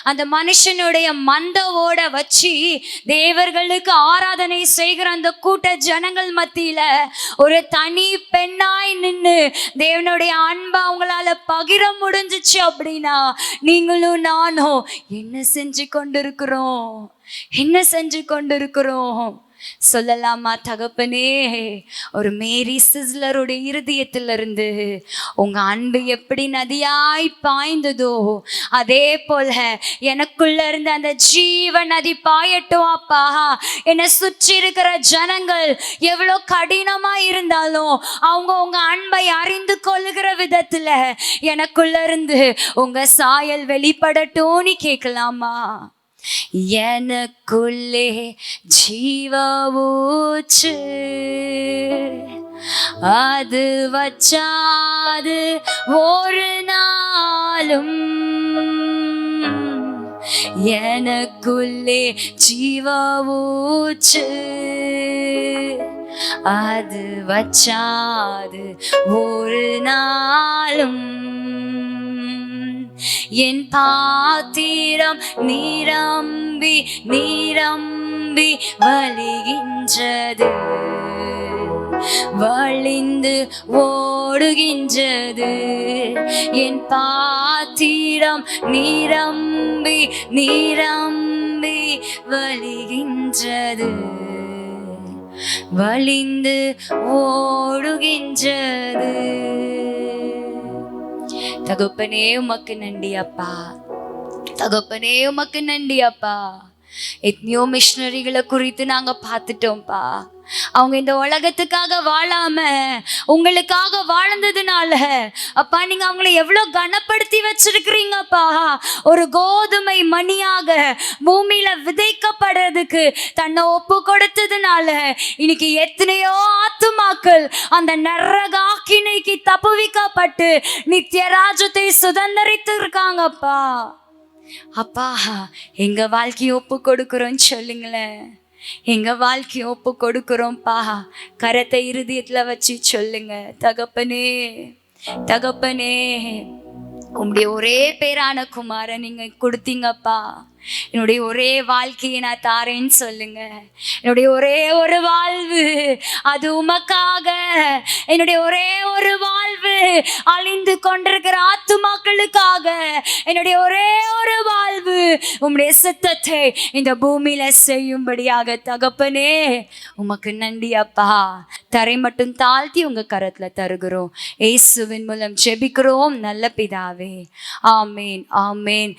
Speaker 1: அந்த மனுஷனுடைய மந்தவோட வச்சு தேவர்களுக்கு ஆராதனை செய்கிற அந்த கூட்ட ஜனங்கள் மத்தியில ஒரு தனி பெண்ணாய் நின்று தேவனுடைய அன்பை அவங்களால பகிர முடிஞ்சிச்சு அப்படின்னா நீங்களும் நானும் என்ன செஞ்சு கொண்டிருக்கிறோம்? என்ன செஞ்சு கொண்டிருக்கிறோம்? சொல்லலாமா? தகப்பனே, ஒரு மேரி சிஸ்லருடைய இருதயத்திலிருந்து உங்க அன்பு எப்படி நதியாய் பாய்ந்ததோ அதே போல எனக்குள்ள இருந்து அந்த ஜீவ நதி பாயட்டும் அப்பா. என்னை சுற்றி இருக்கிற ஜனங்கள் எவ்வளோ கடினமா இருந்தாலும் அவங்க உங்க அன்பை அறிந்து கொள்ளுகிற விதத்துல எனக்குள்ள இருந்து உங்க சாயல் வெளிப்படட்டும்னு கேட்கலாமா? எனக்குள்ளே ஜீவ ஊற்று, அது வச்சாது ஒரு நாளும். எனக்குள்ளே ஜீவ ஊற்று, அது வச்சாது ஒரு நாளும். என் பாத்திரம் நிரம்பி நிரம்பி வழிகின்றது, வழிந்து ஓடுகின்றது. என் பாத்திரம் நிரம்பி நிரம்பி வழிகின்றது, வழிந்து ஓடுகின்றது. தகப்பனே உமக்கு நன்றி அப்பா, தகப்பனே உமக்கு நன்றி அப்பா. எத்தனையோ மிஷனரிகளை குறித்து நாங்க பார்த்துட்டோம்ப்பா. அவங்க இந்த உலகத்துக்காக வாழாம உங்களுக்காக வாழ்ந்ததுனால அப்பா நீங்க அவங்களை எவ்வளவு கனப்படுத்தி வச்சிருக்கிறீங்கப்பா. ஒரு கோதுமை மணியாக பூமியில விதைக்கப்படுறதுக்கு தன்னை ஒப்பு கொடுத்ததுனால இன்னைக்கு எத்தனையோ ஆத்துமாக்கள் அந்த நரக ஆக்கினைக்கு தப்புவிக்கப்பட்டு நித்திய ராஜ்யத்தை சுதந்திரித்து இருக்காங்கப்பா. அப்பா எங்க வாழ்க்கையை ஒப்பு கொடுக்குறோன்னு சொல்லுங்களேன். எங்க வாழ்க்கையை ஒப்பு கொடுக்குறோம்ப்பா. கரத்தை இருதயத்துல வச்சு சொல்லுங்க. தகப்பனே, தகப்பனே, உங்களுடைய ஒரே பேரான குமார நீங்க கொடுத்தீங்கப்பா. என்னுடைய ஒரே வாழ்க்கையை நான் தாரேன்னு சொல்லுங்க. என்னுடைய ஒரே ஒரு வாழ்வு அது உமக்காக. என்னுடைய ஒரே ஒரு வாழ்வு அழிந்து கொண்டிருக்கிற ஆத்துமாக்களுக்காக. என்னுடைய ஒரே ஒரு வாழ்வு உம்முடைய சித்தத்தை இந்த பூமியில செய்யும்படியாக. தகப்பனே உமக்கு நன்றி அப்பா. தரை மட்டும் தாழ்த்தி உங்க கரத்துல தருகிறோம். இயேசுவின் மூலம் ஜெபிக்கிறோம் நல்ல பிதாவே. ஆமேன், ஆமேன்.